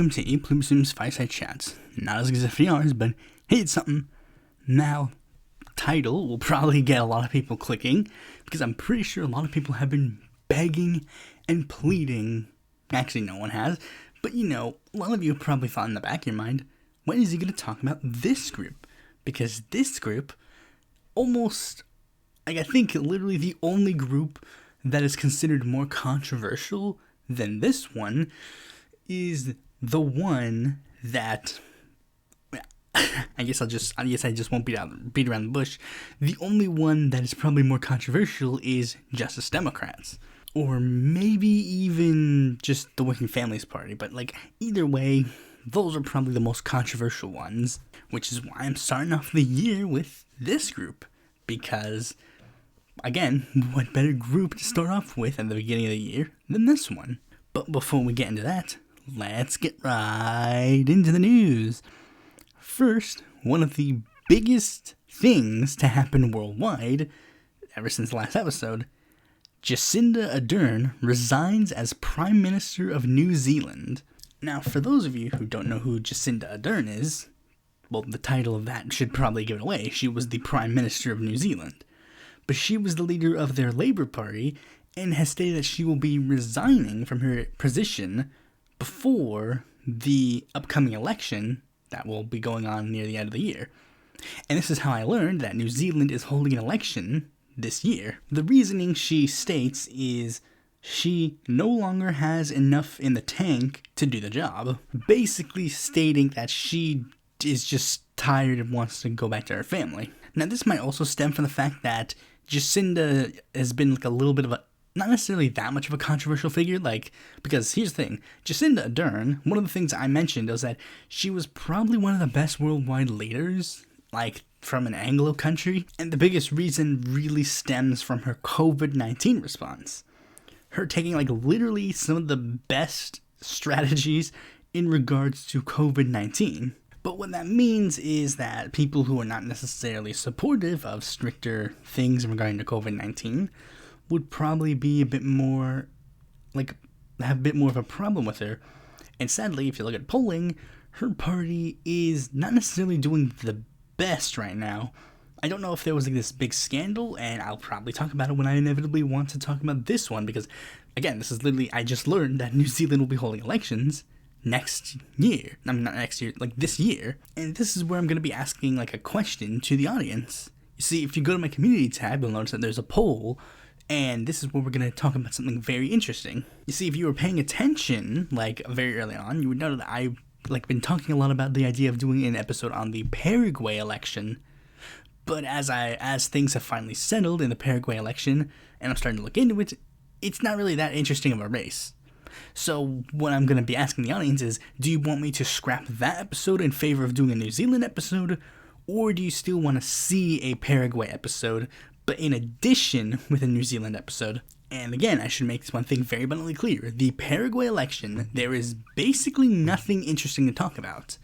welcome to Pluribus Unum's Fireside Chats. Not as good as ours, but hey, it's something. Now, title will probably get a lot of people clicking, because I'm pretty sure a lot of people have been begging and pleading. Actually, no one has, but a lot of you have probably thought in the back of your mind, when is he going to talk about this group? Because this group, almost, I think literally the only group that is considered more controversial than this one, is the one that, I guess I just won't beat around the bush. The only one that is probably more controversial is Justice Democrats, or maybe even just the Working Families Party. But either way, those are probably the most controversial ones, which is why I'm starting off the year with this group, because again, what better group to start off with at the beginning of the year than this one? But before we get into that, let's get right into the news. First, one of the biggest things to happen worldwide, ever since the last episode, Jacinda Adern resigns as Prime Minister of New Zealand. Now, for those of you who don't know who Jacinda Adern is, well, the title of that should probably give it away. She was the Prime Minister of New Zealand. But she was the leader of their Labour Party and has stated that she will be resigning from her position before the upcoming election that will be going on near the end of the year. And this is how I learned that New Zealand is holding an election this year. The reasoning she states is she no longer has enough in the tank to do the job, basically stating that she is just tired and wants to go back to her family. Now, this might also stem from the fact that Jacinda has been a little bit of a, not necessarily that much of a controversial figure, because here's the thing, Jacinda Adern, one of the things I mentioned was that she was probably one of the best worldwide leaders, from an Anglo country, and the biggest reason really stems from her COVID-19 response. Her taking, literally some of the best strategies in regards to COVID-19. But what that means is that people who are not necessarily supportive of stricter things regarding to COVID-19 would probably be a bit more, have a bit more of a problem with her. And sadly, if you look at polling, her party is not necessarily doing the best right now. I don't know if there was this big scandal, and I'll probably talk about it when I inevitably want to talk about this one, because, again, this is literally, I just learned that New Zealand will be holding elections next year. I mean, not next year, this year. And this is where I'm going to be asking, a question to the audience. You see, if you go to my community tab, you'll notice that there's a poll, and this is where we're going to talk about something very interesting. You see, if you were paying attention, very early on, you would know that I've, been talking a lot about the idea of doing an episode on the Paraguay election. But as things have finally settled in the Paraguay election, and I'm starting to look into it, it's not really that interesting of a race. So what I'm going to be asking the audience is, do you want me to scrap that episode in favor of doing a New Zealand episode, or do you still want to see a Paraguay episode, but in addition with a New Zealand episode? And again, I should make this one thing very abundantly clear. The Paraguay election, there is basically nothing interesting to talk about.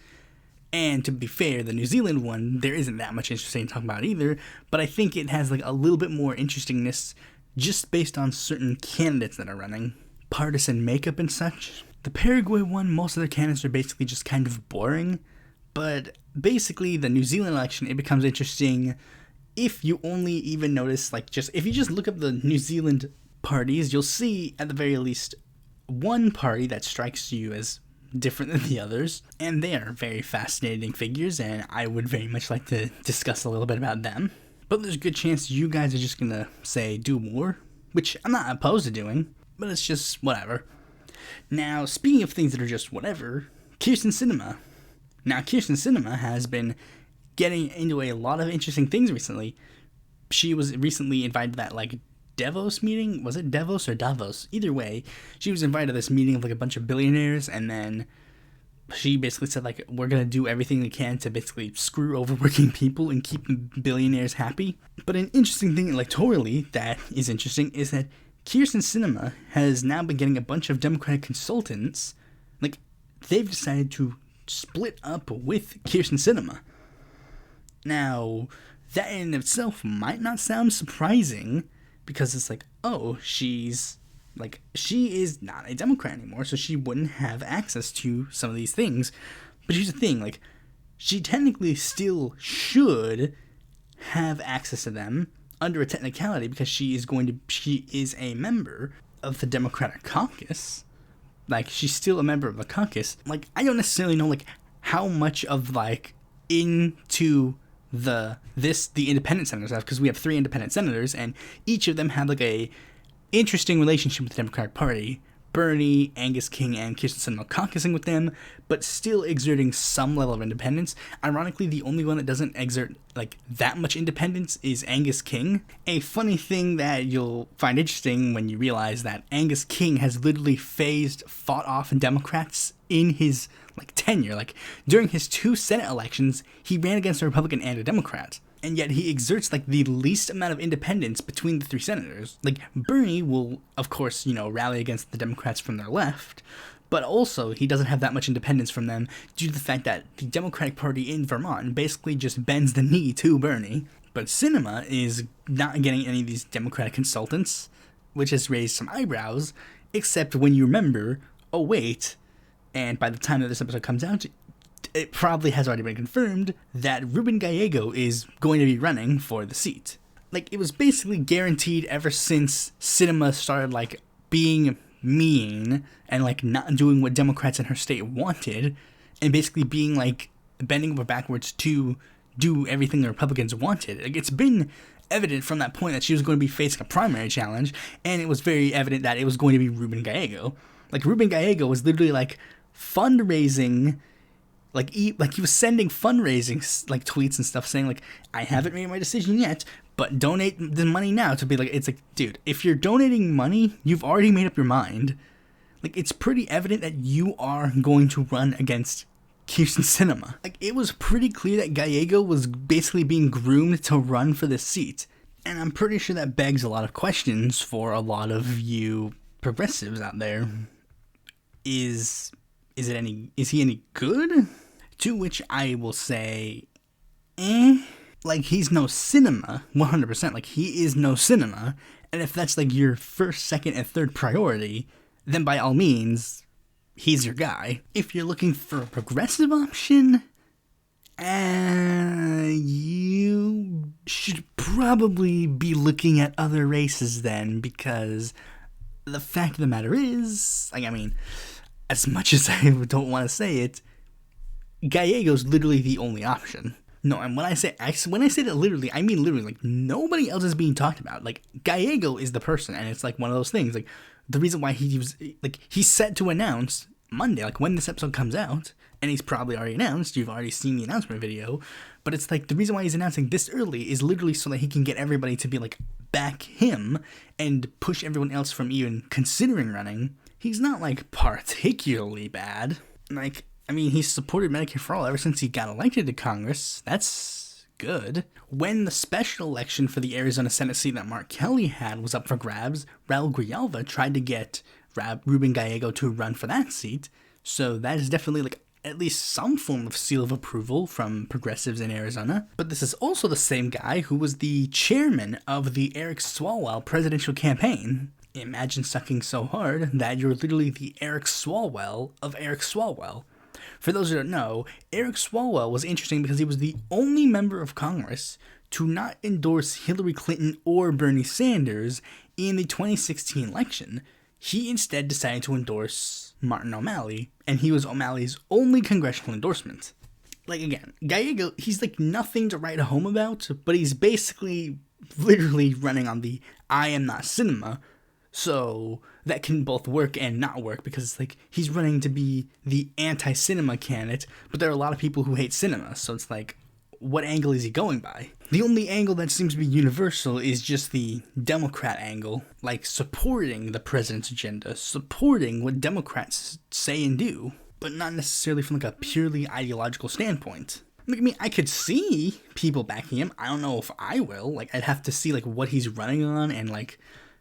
And to be fair, the New Zealand one, there isn't that much interesting to talk about either, but I think it has a little bit more interestingness just based on certain candidates that are running. Partisan makeup and such. The Paraguay one, most of their candidates are basically just kind of boring, but basically the New Zealand election, it becomes interesting if you only even notice, if you just look up the New Zealand parties, you'll see at the very least one party that strikes you as different than the others, and they are very fascinating figures, and I would very much like to discuss a little bit about them. But there's a good chance you guys are just gonna say do more, which I'm not opposed to doing, but it's just whatever. Now, speaking of things that are just whatever, Sinema. Now, Sinema has been getting into a lot of interesting things recently. She was recently invited to that, Davos meeting? Was it Davos or Davos? Either way, she was invited to this meeting of, a bunch of billionaires, and then she basically said, we're going to do everything we can to basically screw over working people and keep billionaires happy. But an interesting thing electorally that is interesting is that Sinema has now been getting a bunch of Democratic consultants. They've decided to split up with Sinema. Now, that in itself might not sound surprising, because it's oh, she's Like, she is not a Democrat anymore, so she wouldn't have access to some of these things. But here's the thing, like, she technically still should have access to them under a technicality because she is a member of the Democratic Caucus. Like, she's still a member of the caucus. Like, I don't necessarily know, like, how much of, like, into the independent senators have, because we have 3 independent senators, and each of them have, like, a interesting relationship with the Democratic Party. Bernie, Angus King, and Kyrsten Sinema caucusing with them, but still exerting some level of independence. Ironically, the only one that doesn't exert, like, that much independence is Angus King. A funny thing that you'll find interesting when you realize that Angus King has literally fought off Democrats in his, like, tenure. Like, during his 2 Senate elections, he ran against a Republican and a Democrat. And yet he exerts, like, the least amount of independence between the 3 senators. Like, Bernie will, of course, rally against the Democrats from their left, but also he doesn't have that much independence from them due to the fact that the Democratic Party in Vermont basically just bends the knee to Bernie. But Sinema is not getting any of these Democratic consultants, which has raised some eyebrows, except when you remember, oh wait, and by the time that this episode comes out, it probably has already been confirmed that Ruben Gallego is going to be running for the seat. Like, it was basically guaranteed ever since Sinema started, like, being mean and, like, not doing what Democrats in her state wanted, and basically being, like, bending over backwards to do everything the Republicans wanted. Like, it's been evident from that point that she was going to be facing a primary challenge, and it was very evident that it was going to be Ruben Gallego. Like, Ruben Gallego was literally, like, fundraising. Like, he was sending fundraising, like, tweets and stuff saying, like, I haven't made my decision yet, but donate the money now. To be like, it's like, dude, if you're donating money, you've already made up your mind. Like, it's pretty evident that you are going to run against Kyrsten Sinema. Like, it was pretty clear that Gallego was basically being groomed to run for this seat. And I'm pretty sure that begs a lot of questions for a lot of you progressives out there. Is he any good? To which I will say, like, he's no Sinema, 100%. Like, he is no Sinema, and if that's, like, your first, second, and third priority, then by all means, he's your guy. If you're looking for a progressive option, you should probably be looking at other races then, because the fact of the matter is, like, I mean, as much as I don't want to say it, Gallego's literally the only option. No, and when I say that literally, I mean literally, like, nobody else is being talked about. Like, Gallego is the person, and it's, like, one of those things, like, the reason why he was, like, he's set to announce Monday, like, when this episode comes out, and he's probably already announced, you've already seen the announcement video, but it's, like, the reason why he's announcing this early is literally so that he can get everybody to be, like, back him, and push everyone else from even considering running. He's not, like, particularly bad. Like, I mean, he's supported Medicare-For-All ever since he got elected to Congress. That's good. When the special election for the Arizona Senate seat that Mark Kelly had was up for grabs, Raul Grijalva tried to get Ruben Gallego to run for that seat. So that is definitely, like, at least some form of seal of approval from progressives in Arizona. But this is also the same guy who was the chairman of the Eric Swalwell presidential campaign. Imagine sucking so hard that you're literally the Eric Swalwell of Eric Swalwell. For those who don't know, Eric Swalwell was interesting because he was the only member of Congress to not endorse Hillary Clinton or Bernie Sanders in the 2016 election. He instead decided to endorse Martin O'Malley, and he was O'Malley's only congressional endorsement. Like, again, Gallego, he's, like, nothing to write home about, but he's basically literally running on the I am not Sinema. So that can both work and not work, because, like, he's running to be the anti-Sinema candidate, but there are a lot of people who hate Sinema, so it's like, what angle is he going by? The only angle that seems to be universal is just the Democrat angle, like supporting the president's agenda, supporting what Democrats say and do, but not necessarily from, like, a purely ideological standpoint. Like, I mean, I could see people backing him. I don't know if I will. Like, I'd have to see, like, what he's running on and, like,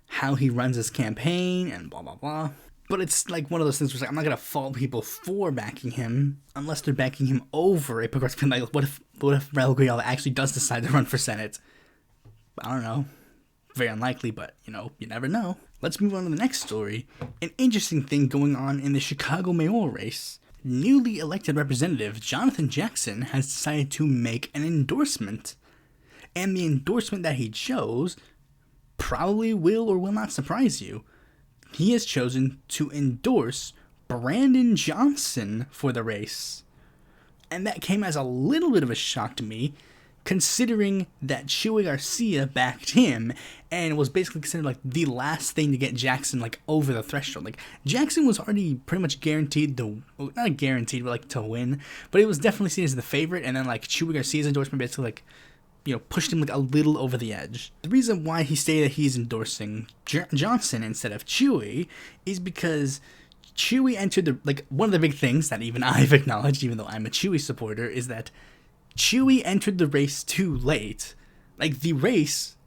how he runs his campaign and blah, blah, blah. But it's, like, one of those things where, like, I'm not going to fault people for backing him unless they're backing him over a progressive. Like, what if Raul Grijalva actually does decide to run for Senate? I don't know. Very unlikely, but, you never know. let's move on to the next story. An interesting thing going on in the Chicago mayoral race. Newly elected Representative Jonathan Jackson has decided to make an endorsement. And the endorsement that he chose probably will or will not surprise you. He has chosen to endorse Brandon Johnson for the race. And that came as a little bit of a shock to me, considering that Chuy Garcia backed him and was basically considered like the last thing to get Jackson like over the threshold. Like Jackson was already pretty much guaranteed not guaranteed, but like to win, but it was definitely seen as the favorite. And then like Chuy Garcia's endorsement basically like, pushed him like a little over the edge. The reason why he stated that he's endorsing Johnson instead of Chuy is because Chuy entered one of the big things that even I've acknowledged, even though I'm a Chuy supporter, is that Chuy entered the race too late. The race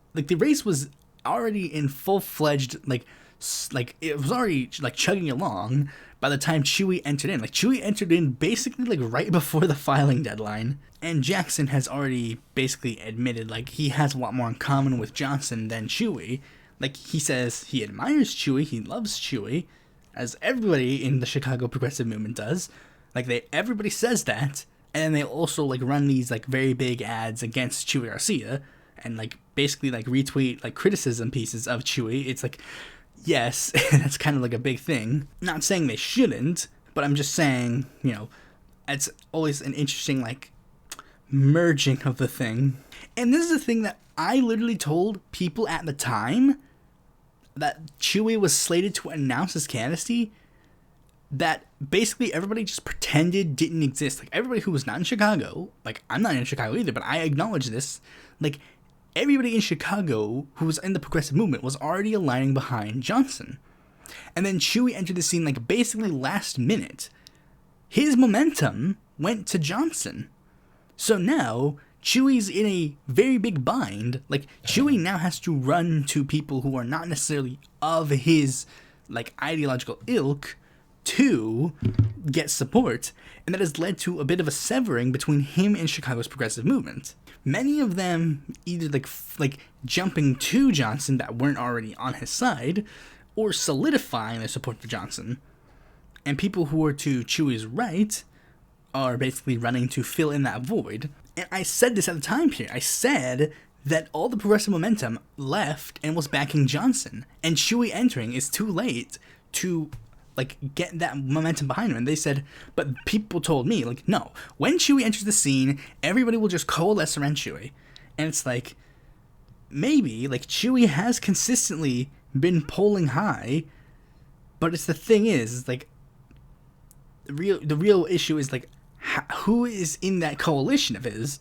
was already in full-fledged, it was already, chugging along by the time Chuy entered in. Chuy entered in basically, right before the filing deadline. And Jackson has already basically admitted, he has a lot more in common with Johnson than Chuy. He says he admires Chuy, he loves Chuy, as everybody in the Chicago progressive movement does. Everybody says that. And then they also, run these, very big ads against Chuy Garcia. And, basically, retweet, criticism pieces of Chuy. It's yes, that's kind of, a big thing. Not saying they shouldn't, but I'm just saying, it's always an interesting, merging of the thing. And this is a thing that I literally told people at the time that Chuy was slated to announce his candidacy, that basically everybody just pretended didn't exist. Everybody who was not in Chicago, I'm not in Chicago either, but I acknowledge this, everybody in Chicago who was in the progressive movement was already aligning behind Johnson. And then Chuy entered the scene, basically last minute. His momentum went to Johnson. So now, Chuy's in a very big bind. Chuy now has to run to people who are not necessarily of his, ideological ilk to get support, and that has led to a bit of a severing between him and Chicago's progressive movement. Many of them either jumping to Johnson that weren't already on his side, or solidifying their support for Johnson. And people who are to Chuy's right are basically running to fill in that void. And I said this at the time period. I said that all the progressive momentum left and was backing Johnson, and Chuy entering is too late to get that momentum behind him. And they said, but people told me, no, when Chuy enters the scene, everybody will just coalesce around Chuy. And it's maybe, Chuy has consistently been polling high, but it's the thing is, the real issue is, who is in that coalition of his?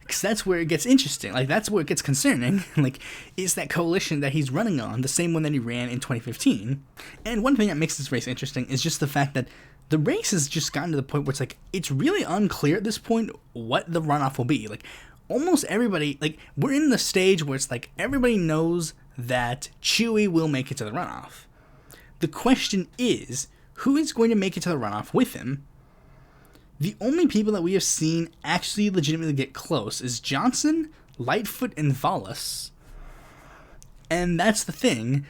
Because that's where it gets interesting. That's where it gets concerning. Is that coalition that he's running on the same one that he ran in 2015? And one thing that makes this race interesting is just the fact that the race has just gotten to the point where it's it's really unclear at this point what the runoff will be. Almost everybody, we're in the stage where it's everybody knows that Chuy will make it to the runoff. The question is, who is going to make it to the runoff with him? The only people that we have seen actually legitimately get close is Johnson, Lightfoot, and Vallas. And that's the thing,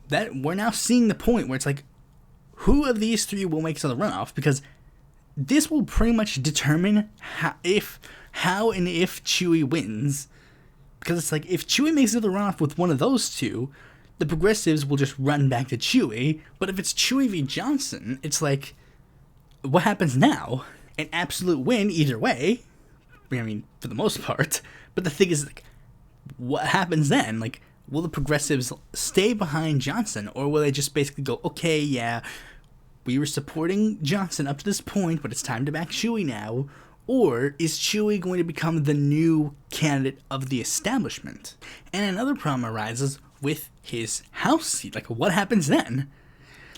that we're now seeing the point where it's who of these three will make it to the runoff? Because this will pretty much determine how and if Chuy wins. Because it's if Chuy makes it to the runoff with one of those two, the progressives will just run back to Chuy. But if it's Chuy v. Johnson, it's what happens now? An absolute win either way. I mean, for the most part. But the thing is, what happens then? Will the progressives stay behind Johnson, or will they just basically go, okay, yeah, we were supporting Johnson up to this point, but it's time to back Chuy now? Or is Chuy going to become the new candidate of the establishment? And another problem arises with his House seat. What happens then?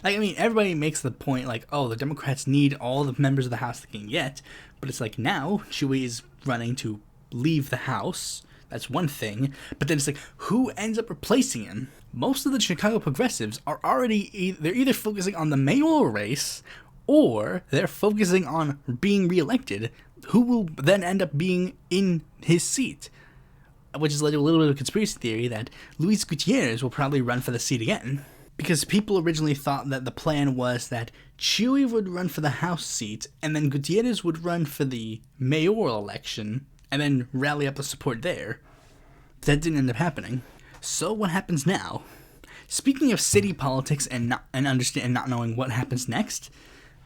Everybody makes the point, oh, the Democrats need all the members of the House they can get, but it's now Chuy is running to leave the House. That's one thing, but then it's who ends up replacing him? Most of the Chicago progressives are already, they're either focusing on the mayoral race, or they're focusing on being reelected, who will then end up being in his seat. which has led to a little bit of a conspiracy theory that Luis Gutierrez will probably run for the seat again. Because people originally thought that the plan was that Chuy would run for the House seat, and then Gutierrez would run for the mayoral election, and then rally up the support there. That didn't end up happening. So what happens now? Speaking of city politics and not knowing what happens next,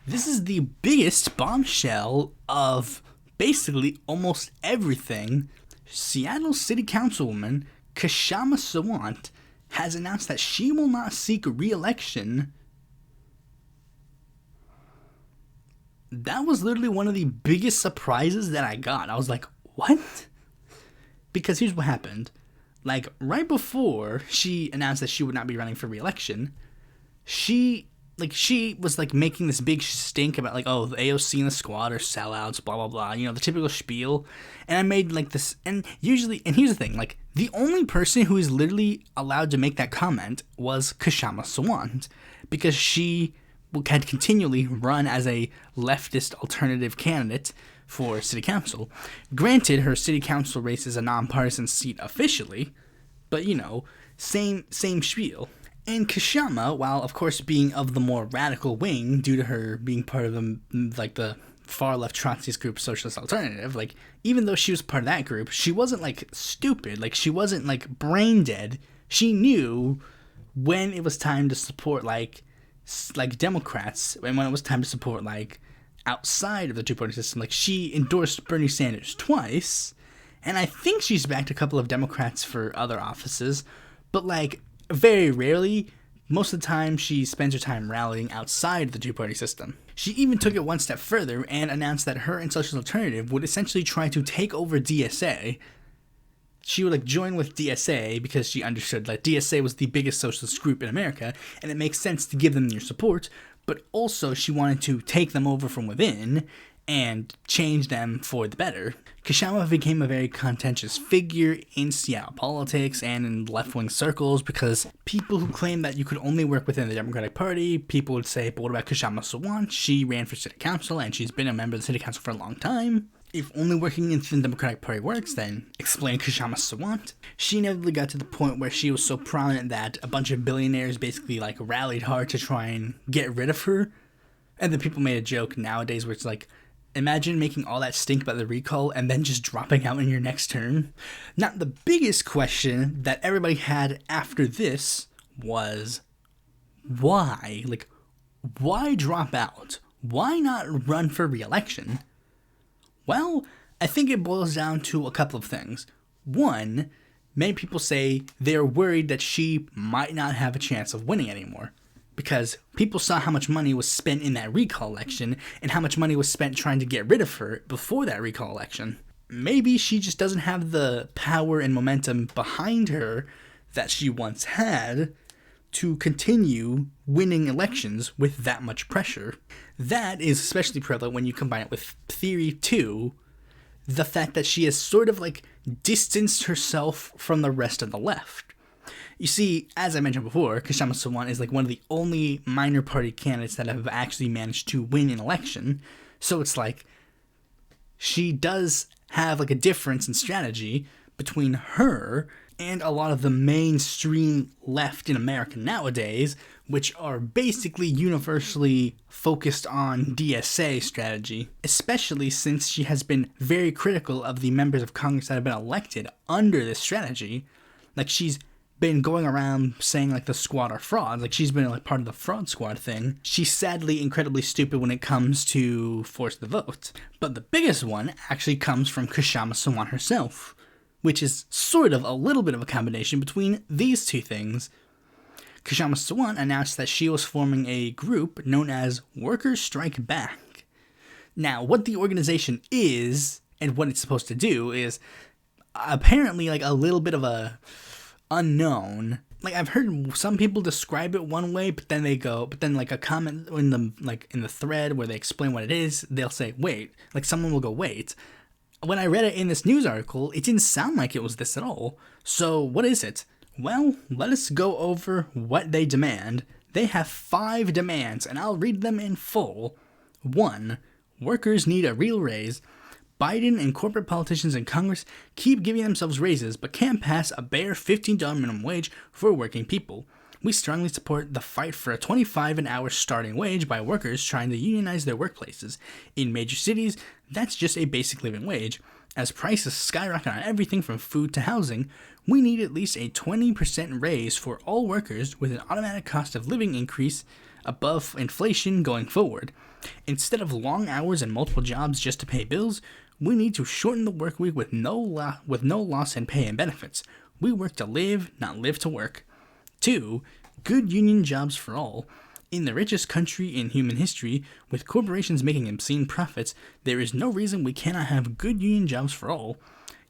this is the biggest bombshell of basically almost everything. Seattle City Councilwoman Kshama Sawant has announced that she will not seek re-election. That was literally one of the biggest surprises that I got. I was like, what? Because here's what happened. Like, right before she announced that she would not be running for re-election, she was, like, making this big stink about, like, oh, the AOC and the squad are sellouts, blah, blah, blah, you know, the typical spiel. And I made, like, this, and here's the thing, like, the only person who is literally allowed to make that comment was Kshama Sawant, because she had continually run as a leftist alternative candidate for city council. Granted, her city council race is a nonpartisan seat officially, but, you know, same spiel. And Kshama, while of course being of the more radical wing due to her being part of the far left Trotskyist group Socialist Alternative, like, even though she was part of that group, she wasn't like stupid, like she wasn't like brain dead. She knew when it was time to support like Democrats and when it was time to support like outside of the two-party system. Like, she endorsed Bernie Sanders twice, and I think she's backed a couple of Democrats for other offices, but like very rarely. Most of the time, she spends her time rallying outside the two-party system. She even took it one step further and announced that her and Social Alternative would essentially try to take over DSA. She would, like, join with DSA because she understood that DSA was the biggest socialist group in America, and it makes sense to give them your support, but also she wanted to take them over from within and change them for the better. Kshama became a very contentious figure in Seattle politics and in left-wing circles because people who claim that you could only work within the Democratic Party, people would say, but what about Kshama Sawant? She ran for city council and she's been a member of the city council for a long time. If only working in the Democratic Party works, then explain Kshama Sawant. She inevitably got to the point where she was so prominent that a bunch of billionaires basically like rallied hard to try and get rid of her. And then people made a joke nowadays where it's like, imagine making all that stink about the recall and then just dropping out in your next term. Now, the biggest question that everybody had after this was, why? Like, why drop out? Why not run for re-election? Well, I think it boils down to a couple of things. One, many people say they're worried that she might not have a chance of winning anymore, because people saw how much money was spent in that recall election and how much money was spent trying to get rid of her before that recall election. Maybe she just doesn't have the power and momentum behind her that she once had to continue winning elections with that much pressure. That is especially prevalent when you combine it with theory 2, the fact that she has sort of like distanced herself from the rest of the left. You see, as I mentioned before, Kshama Sawant is like one of the only minor party candidates that have actually managed to win an election. So it's like she does have like a difference in strategy between her and a lot of the mainstream left in America nowadays, which are basically universally focused on DSA strategy, especially since she has been very critical of the members of Congress that have been elected under this strategy. Like, she's been going around saying like the squad are frauds, like she's been like part of the fraud squad thing. She's sadly incredibly stupid when it comes to force the vote. But the biggest one actually comes from Kshama Sawant herself, which is sort of a little bit of a combination between these two things. Kshama Sawant announced that she was forming a group known as Workers Strike Back. Now, what the organization is and what it's supposed to do is apparently like a little bit of a unknown. Like, I've heard some people describe it one way, but then like a comment in the thread where they explain what it is, they'll say, wait, like someone will go, wait. When I read it in this news article, it didn't sound like it was this at all. So what is it? Well, let us go over what they demand. They have 5 demands, and I'll read them in full. 1. Workers need a real raise. Biden and corporate politicians in Congress keep giving themselves raises but can't pass a bare $15 minimum wage for working people. We strongly support the fight for a $25 an hour starting wage by workers trying to unionize their workplaces. In major cities, that's just a basic living wage. As prices skyrocket on everything from food to housing, we need at least a 20% raise for all workers with an automatic cost of living increase above inflation going forward. Instead of long hours and multiple jobs just to pay bills, we need to shorten the work week with no loss in pay and benefits. We work to live, not live to work. 2. Good union jobs for all. In the richest country in human history, with corporations making obscene profits, there is no reason we cannot have good union jobs for all.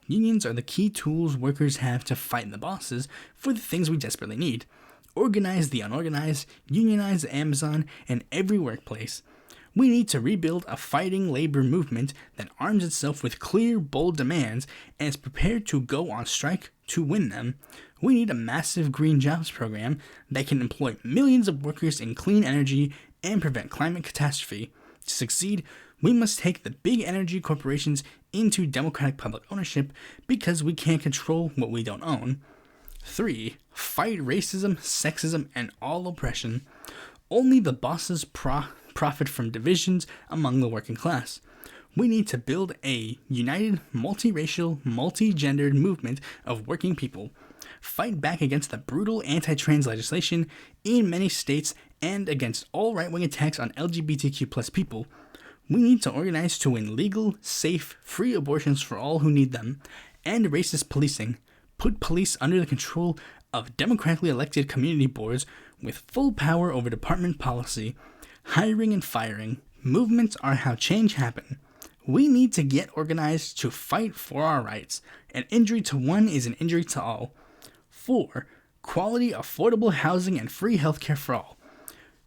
Unions are the key tools workers have to fight the bosses for the things we desperately need. Organize the unorganized, unionize Amazon and every workplace. We need to rebuild a fighting labor movement that arms itself with clear, bold demands and is prepared to go on strike to win them. We need a massive green jobs program that can employ millions of workers in clean energy and prevent climate catastrophe. To succeed, we must take the big energy corporations into democratic public ownership because we can't control what we don't own. 3. Fight racism, sexism, and all oppression. Only the bosses profit from divisions among the working class. We need to build a united, multiracial, multi-gendered movement of working people. Fight back against the brutal anti-trans legislation in many states and against all right-wing attacks on LGBTQ+ people. We need to organize to win legal, safe, free abortions for all who need them, and racist policing. Put police under the control of democratically elected community boards with full power over department policy. Hiring and firing. Movements are how change happens. We need to get organized to fight for our rights. An injury to one is an injury to all. 4. Quality, affordable housing and free healthcare for all.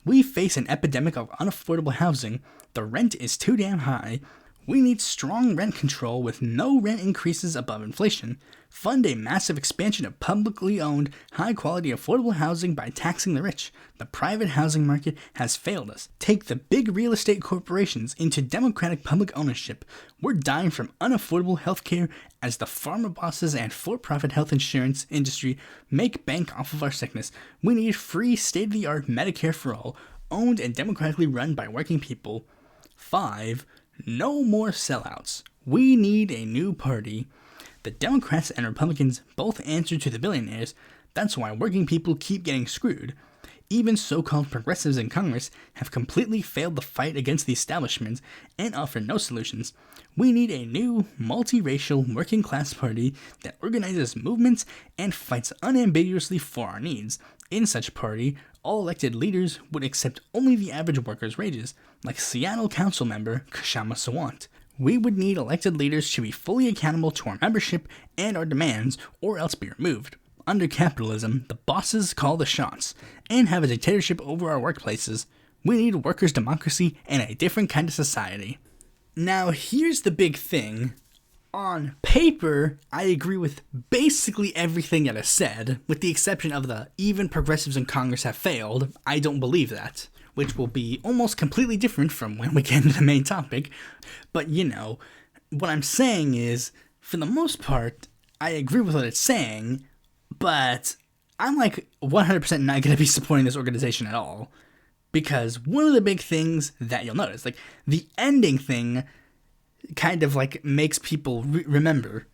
We face an epidemic of unaffordable housing. The rent is too damn high. We need strong rent control with no rent increases above inflation. Fund a massive expansion of publicly owned, high-quality, affordable housing by taxing the rich. The private housing market has failed us. Take the big real estate corporations into democratic public ownership. We're dying from unaffordable healthcare as the pharma bosses and for-profit health insurance industry make bank off of our sickness. We need free, state-of-the-art Medicare-For-All, owned and democratically run by working people. 5. No more sellouts. We need a new party. The Democrats and Republicans both answer to the billionaires. That's why working people keep getting screwed. Even so-called progressives in Congress have completely failed the fight against the establishment and offer no solutions. We need a new, multiracial, working-class party that organizes movements and fights unambiguously for our needs. In such party, all elected leaders would accept only the average worker's wages, like Seattle Council member Kshama Sawant. We would need elected leaders to be fully accountable to our membership and our demands, or else be removed. Under capitalism, the bosses call the shots and have a dictatorship over our workplaces. We need workers' democracy and a different kind of society. Now, here's the big thing. On paper, I agree with basically everything that is said, with the exception of the even progressives in Congress have failed. I don't believe that, which will be almost completely different from when we get into the main topic. But, what I'm saying is, for the most part, I agree with what it's saying, but I'm 100% not going to be supporting this organization at all. Because one of the big things that you'll notice, the ending thing kind of makes people remember.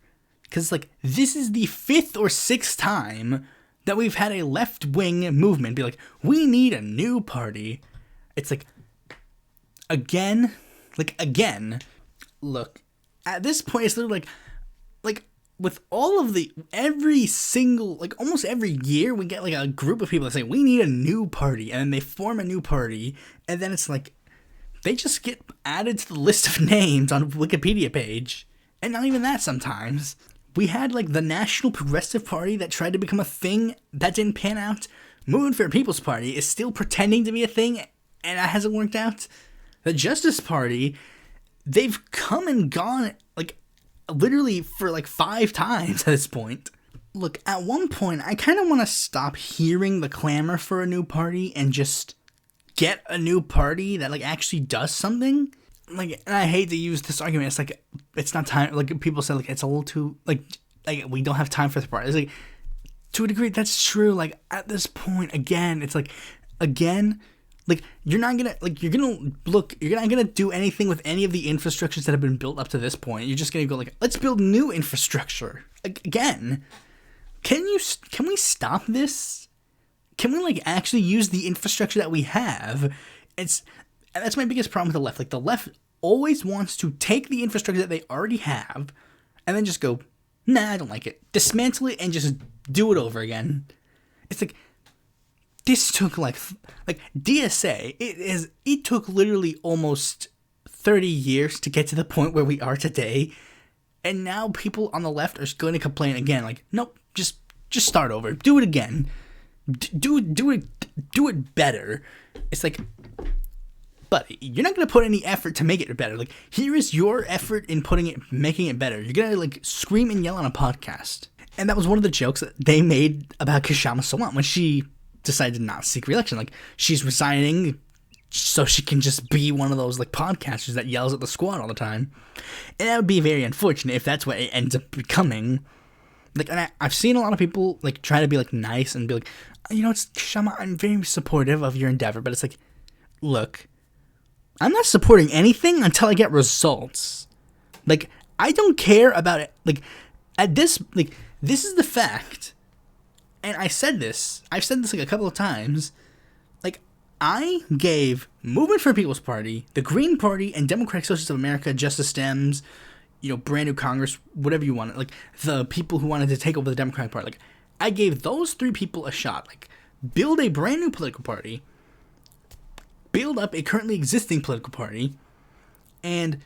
Because this is the 5th or 6th time that we've had a left-wing movement be we need a new party. It's again. Look, at this point, it's literally with all of every single, almost every year, we get a group of people that say, we need a new party, and then they form a new party, and then it's they just get added to the list of names on a Wikipedia page, and not even that sometimes. We had, the National Progressive Party that tried to become a thing that didn't pan out. Movement for People's Party is still pretending to be a thing, and that hasn't worked out. The Justice Party, they've come and gone, literally for 5 times at this point. Look, at one point, I kind of want to stop hearing the clamor for a new party and just get a new party that actually does something. like, and I hate to use this argument. It's like, it's not time. Like, people say, like, it's a little too, like we don't have time for the part. It's like, to a degree, that's true. Like, at this point, again, it's like, like, you're not gonna do anything with any of the infrastructures that have been built up to this point. You're just gonna go, like, let's build new infrastructure. Again, can we stop this? Can we, like, actually use the infrastructure that we have? And that's my biggest problem with the left. Like, the left always wants to take the infrastructure that they already have and then just go, nah, I don't like it. Dismantle it and just do it over again. It's like, this took, like DSA, it took literally almost 30 years to get to the point where we are today. And now people on the left are going to complain again. Like, nope, just start over. Do it again. Do it better. It's like, but you're not going to put any effort to make it better. Like, here is your effort in making it better. You're going to, like, scream and yell on a podcast. And that was one of the jokes that they made about Kshama Sawant when she decided to not seek re-election. Like, she's resigning so she can just be one of those, like, podcasters that yells at the squad all the time. And that would be very unfortunate if that's what it ends up becoming. Like, and I've seen a lot of people, like, try to be, like, nice and be like, you know, it's Kshama, I'm very supportive of your endeavor. But it's like, look, I'm not supporting anything until I get results. Like, I don't care about it. Like, this is the fact. And I've said this like a couple of times. Like, I gave Movement for People's Party, the Green Party, and Democratic Socialists of America, Justice Dems, you know, brand new Congress, whatever you want, like, the people who wanted to take over the Democratic Party. Like, I gave those three people a shot. Like, build a brand new political party, build up a currently existing political party, and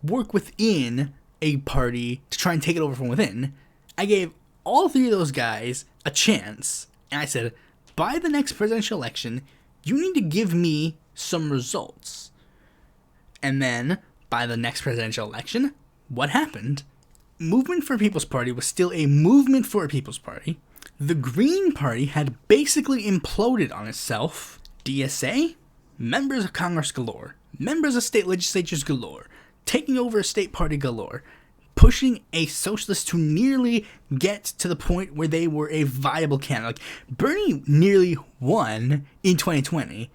work within a party to try and take it over from within. I gave all three of those guys a chance, and I said, by the next presidential election, you need to give me some results. And then, by the next presidential election, what happened? Movement for People's Party was still a Movement for People's Party. The Green Party had basically imploded on itself. DSA? Members of Congress galore, members of state legislatures galore, taking over a state party galore, pushing a socialist to nearly get to the point where they were a viable candidate. Like, Bernie nearly won in 2020,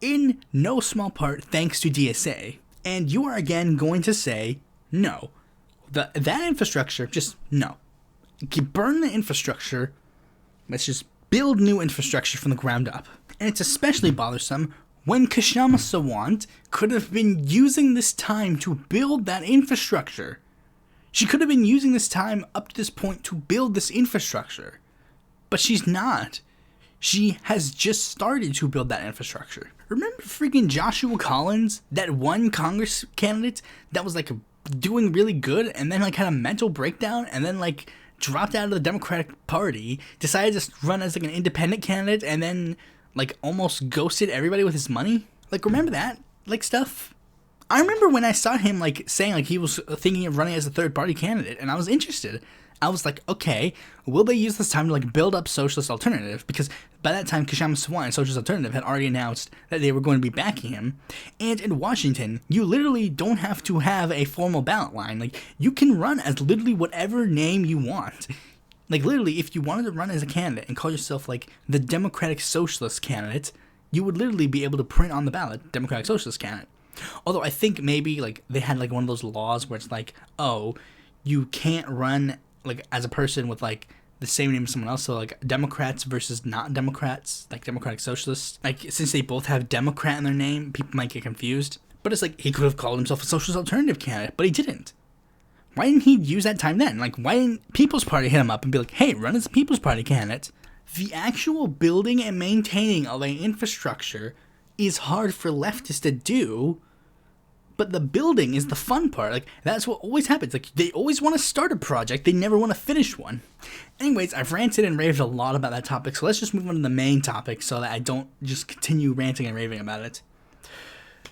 in no small part thanks to DSA. And you are again going to say, no, that infrastructure, just no. Burn the infrastructure, let's just build new infrastructure from the ground up. And it's especially bothersome when Kshama Sawant could have been using this time to build that infrastructure. She could have been using this time up to this point to build this infrastructure. But she's not. She has just started to build that infrastructure. Remember freaking Joshua Collins, that one Congress candidate that was, like, doing really good and then, like, had a mental breakdown and then, like, dropped out of the Democratic Party, decided to run as, like, an independent candidate and then, like, almost ghosted everybody with his money? Like, remember that, like, stuff? I remember when I saw him, like, saying, like, he was thinking of running as a third-party candidate, and I was interested. I was like, okay, will they use this time to, like, build up Socialist Alternative? Because by that time, Kshama Sawant and Socialist Alternative had already announced that they were going to be backing him. And in Washington, you literally don't have to have a formal ballot line. Like, you can run as literally whatever name you want. Like, literally, if you wanted to run as a candidate and call yourself, like, the Democratic Socialist candidate, you would literally be able to print on the ballot, Democratic Socialist candidate. Although I think maybe, like, they had, like, one of those laws where it's like, oh, you can't run, like, as a person with, like, the same name as someone else. So, like, Democrats versus not Democrats, like, Democratic Socialists. Like, since they both have Democrat in their name, people might get confused. But it's like, he could have called himself a Socialist Alternative candidate, but he didn't. Why didn't he use that time then? Like, why didn't People's Party hit him up and be like, hey, run as a People's Party candidate? The actual building and maintaining of an infrastructure is hard for leftists to do, but the building is the fun part. Like, that's what always happens. Like, they always want to start a project, they never want to finish one. Anyways, I've ranted and raved a lot about that topic, so let's just move on to the main topic so that I don't just continue ranting and raving about it.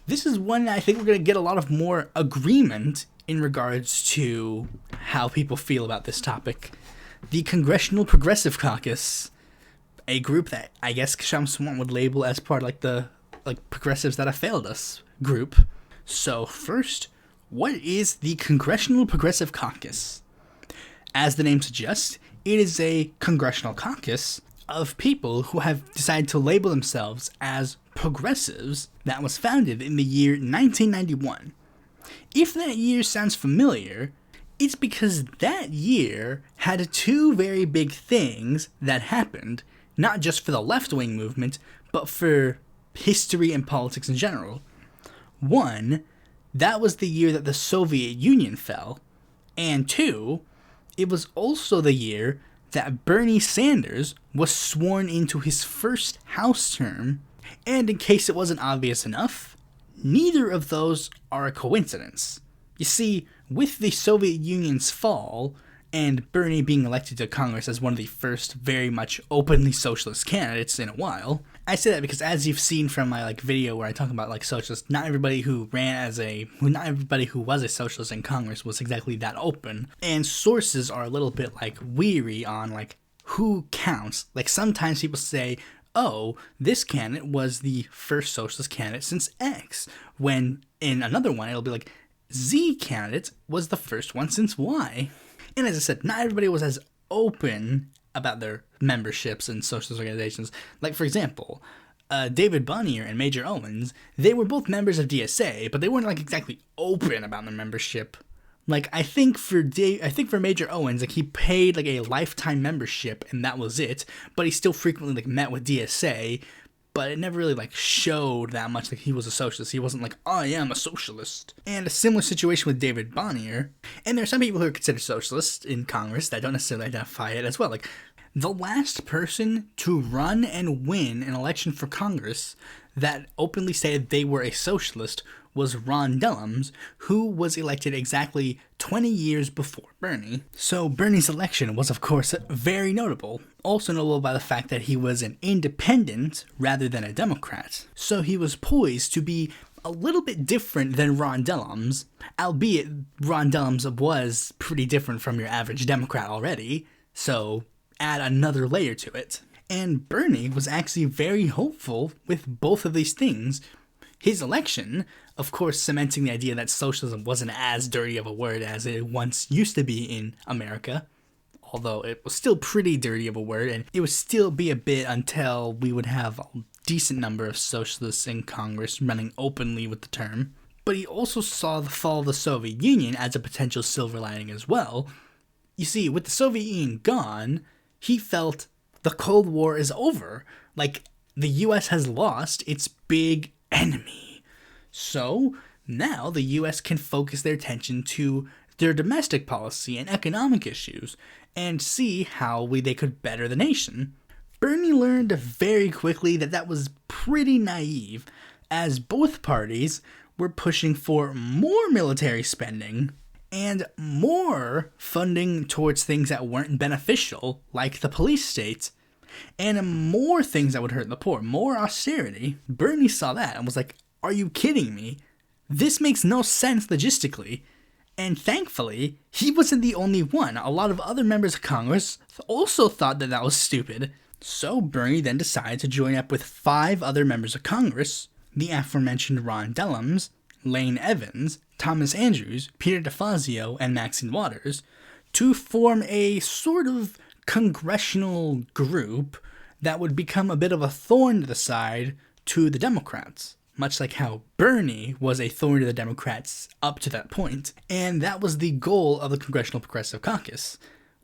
This is one that I think we're going to get a lot of more agreement in regards to how people feel about this topic. The Congressional Progressive Caucus, a group that I guess Kshama Sawant would label as part of, like, the, like, progressives that have failed us group. So first, what is the Congressional Progressive Caucus? As the name suggests, it is a congressional caucus of people who have decided to label themselves as progressives that was founded in the year 1991. If that year sounds familiar, it's because that year had two very big things that happened, not just for the left-wing movement, but for history and politics in general. One, that was the year that the Soviet Union fell, and two, it was also the year that Bernie Sanders was sworn into his first House term, and in case it wasn't obvious enough, neither of those are a coincidence. You see, with the Soviet Union's fall, and Bernie being elected to Congress as one of the first very much openly socialist candidates in a while, I say that because as you've seen from my video where I talk about socialists, not everybody who was a socialist in Congress was exactly that open, and sources are a little bit weary on who counts. Sometimes people say, oh, this candidate was the first socialist candidate since X, when in another one it'll be Z candidate was the first one since Y. And as I said, not everybody was as open about their memberships in socialist organizations. For example, David Bonnier and Major Owens, they were both members of DSA, but they weren't exactly open about their membership. I think for Major Owens, he paid a lifetime membership and that was it, but he still frequently met with DSA, but it never really showed that much he was a socialist. He wasn't I am a socialist. And a similar situation with David Bonnier. And there are some people who are considered socialists in Congress that don't necessarily identify it as well. The last person to run and win an election for Congress that openly stated they were a socialist was Ron Dellums, who was elected exactly 20 years before Bernie. So Bernie's election was, of course, very notable. Also notable by the fact that he was an independent rather than a Democrat. So he was poised to be a little bit different than Ron Dellums, albeit Ron Dellums was pretty different from your average Democrat already, so add another layer to it. And Bernie was actually very hopeful with both of these things. His election, of course, cementing the idea that socialism wasn't as dirty of a word as it once used to be in America, although it was still pretty dirty of a word, and it would still be a bit until we would have a decent number of socialists in Congress running openly with the term. But he also saw the fall of the Soviet Union as a potential silver lining as well. You see, with the Soviet Union gone, he felt the Cold War is over. The US has lost its big enemy. So now the US can focus their attention to their domestic policy and economic issues and see how they could better the nation. Bernie learned very quickly that that was pretty naive, as both parties were pushing for more military spending and more funding towards things that weren't beneficial, like the police state, and more things that would hurt the poor, more austerity. Bernie saw that and was like, are you kidding me? This makes no sense logistically. And thankfully, he wasn't the only one. A lot of other members of Congress also thought that that was stupid. So Bernie then decided to join up with 5 other members of Congress, the aforementioned Ron Dellums, Lane Evans, Thomas Andrews, Peter DeFazio, and Maxine Waters, to form a sort of congressional group that would become a bit of a thorn to the side to the Democrats, much like how Bernie was a thorn to the Democrats up to that point. And that was the goal of the Congressional Progressive Caucus.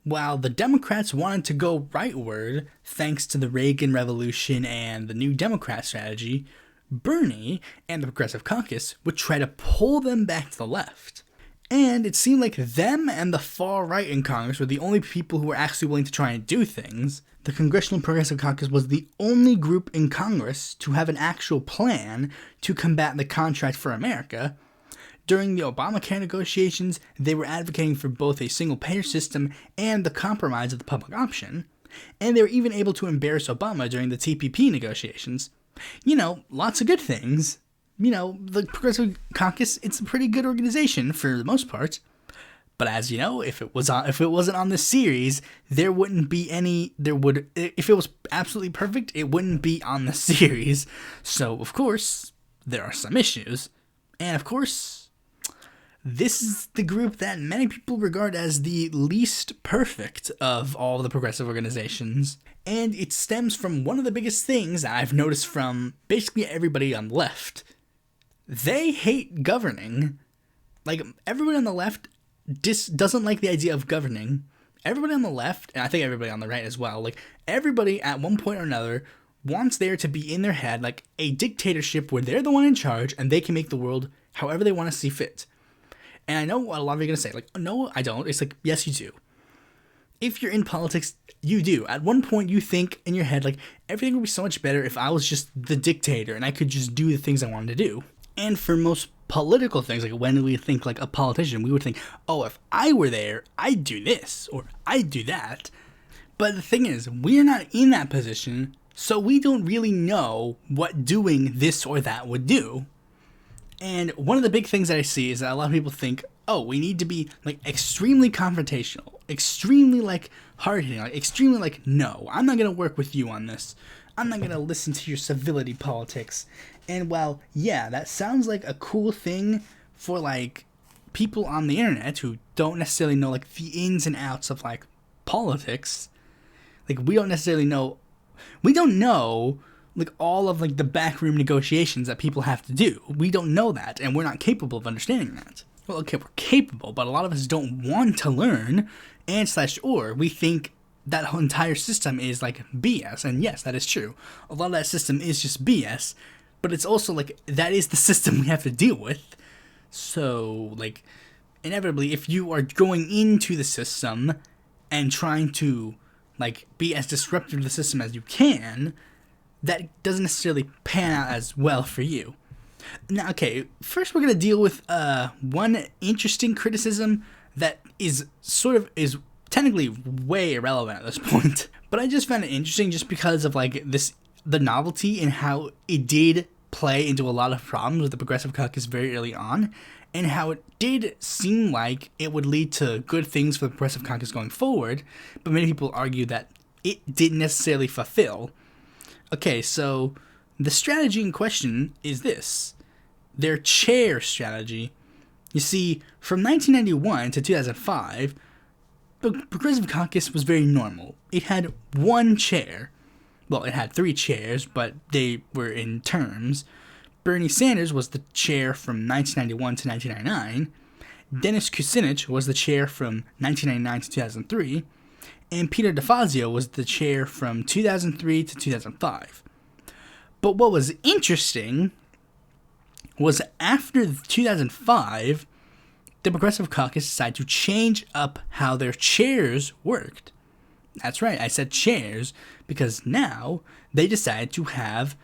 While the Democrats wanted to go rightward, thanks to the Reagan Revolution and the New Democrat strategy, Bernie and the Progressive Caucus would try to pull them back to the left. And it seemed like them and the far right in Congress were the only people who were actually willing to try and do things. The Congressional Progressive Caucus was the only group in Congress to have an actual plan to combat the Contract for America. During the Obamacare negotiations, they were advocating for both a single-payer system and the compromise of the public option. And they were even able to embarrass Obama during the TPP negotiations. Lots of good things. The Progressive Caucus, it's a pretty good organization for the most part. But as you know, if it wasn't on this series, there wouldn't be any. If it was absolutely perfect, it wouldn't be on the series. So of course, there are some issues, And of course, this is the group that many people regard as the least perfect of all the progressive organizations. And it stems from one of the biggest things I've noticed from basically everybody on the left. They hate governing. Like, everybody on the left doesn't like the idea of governing. Everybody on the left, and I think everybody on the right as well, like, everybody at one point or another wants there to be in their head, like, a dictatorship where they're the one in charge and they can make the world however they want to see fit. And I know what a lot of you are going to say, like, no, I don't. It's like, yes, you do. If you're in politics, you do. At one point, you think in your head, like, everything would be so much better if I was just the dictator and I could just do the things I wanted to do. And for most political things, like when we think like a politician, we would think, oh, if I were there, I'd do this or I'd do that. But the thing is, we're not in that position, so we don't really know what doing this or that would do. And one of the big things that I see is that a lot of people think, oh, we need to be like extremely confrontational, extremely like hard-hitting, like extremely like, no, I'm not going to work with you on this. I'm not going to listen to your civility politics. And while, yeah, that sounds like a cool thing for like people on the internet who don't necessarily know like the ins and outs of like politics, like we don't know like all of like the backroom negotiations that people have to do. We don't know that, and we're not capable of understanding that. Well, okay, we're capable, but a lot of us don't want to learn, or we think that whole entire system is like BS, and yes, that is true. A lot of that system is just BS, but it's also like that is the system we have to deal with. So, like, inevitably, if you are going into the system and trying to like be as disruptive to the system as you can, that doesn't necessarily pan out as well for you. Now, okay, first we're going to deal with one interesting criticism that is technically way irrelevant at this point. But I just found it interesting just because of like the novelty and how it did play into a lot of problems with the Progressive Caucus very early on, and how it did seem like it would lead to good things for the Progressive Caucus going forward, but many people argue that it didn't necessarily fulfill. Okay, so the strategy in question is this. Their chair strategy. You see, from 1991 to 2005, the Progressive Caucus was very normal. It had one chair. Well, it had three chairs, but they were in terms. Bernie Sanders was the chair from 1991 to 1999. Dennis Kucinich was the chair from 1999 to 2003. And Peter DeFazio was the chair from 2003 to 2005. But what was interesting was after 2005, the Progressive Caucus decided to change up how their chairs worked. That's right, I said chairs, because now they decided to have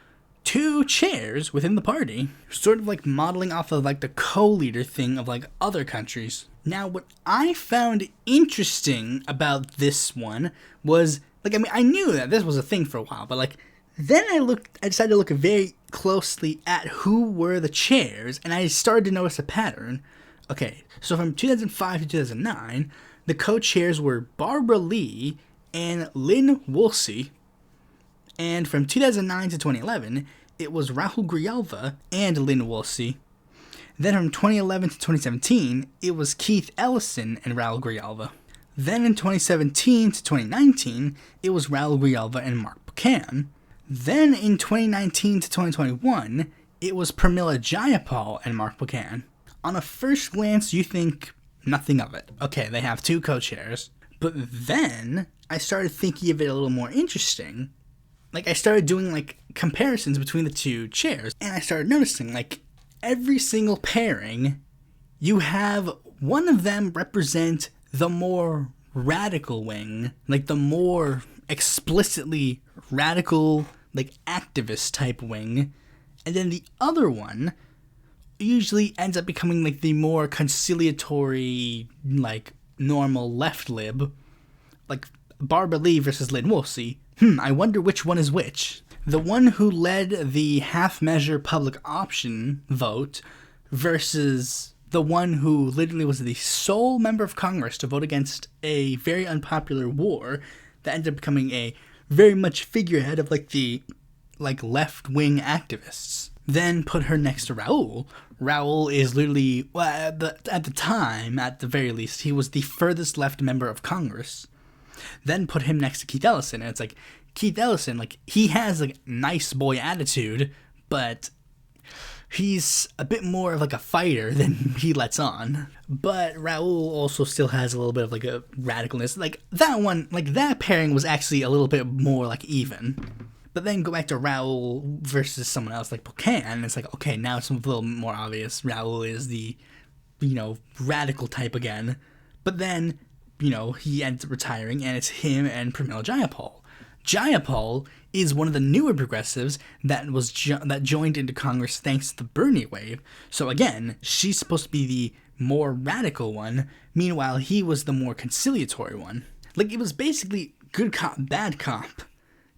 two chairs within the party, sort of like modeling off of like the co-leader thing of like other countries. Now, what I found interesting about this one was, like, I mean, I knew that this was a thing for a while, but like, then I decided to look very closely at who were the chairs, and I started to notice a pattern. Okay, so from 2005 to 2009, the co-chairs were Barbara Lee and Lynn Woolsey, and from 2009 to 2011, it was Rahul Grijalva and Lynn Woolsey. Then from 2011 to 2017, it was Keith Ellison and Rahul Grijalva. Then in 2017 to 2019, it was Rahul Grijalva and Mark Buchan. Then in 2019 to 2021, it was Pramila Jayapal and Mark Buchan. On a first glance, you think nothing of it. Okay, they have two co-chairs. But then I started thinking of it a little more interesting. Like, I started doing like comparisons between the two chairs, and I started noticing like every single pairing, you have one of them represent the more radical wing, like the more explicitly radical, like activist type wing, and then the other one usually ends up becoming like the more conciliatory, like normal left lib, like Barbara Lee versus Lynn Woolsey. I wonder which one is which. The one who led the half-measure public option vote versus the one who literally was the sole member of Congress to vote against a very unpopular war that ended up becoming a very much figurehead of like the like left-wing activists. Then put her next to Raul. Raul is literally, well, at the time, at the very least, he was the furthest left member of Congress. Then put him next to Keith Ellison, and it's like, Keith Ellison, like, he has, like, nice boy attitude, but he's a bit more of, like, a fighter than he lets on. But Raul also still has a little bit of, like, a radicalness. Like, that one, like, that pairing was actually a little bit more, like, even. But then go back to Raul versus someone else like Buchanan, and it's like, okay, now it's a little more obvious. Raul is the, radical type again. But then, he ends up retiring, and it's him and Pramila Jayapal. Jayapal is one of the newer progressives that that joined into Congress thanks to the Bernie wave. So again, she's supposed to be the more radical one. Meanwhile, he was the more conciliatory one. Like, it was basically good cop, bad cop.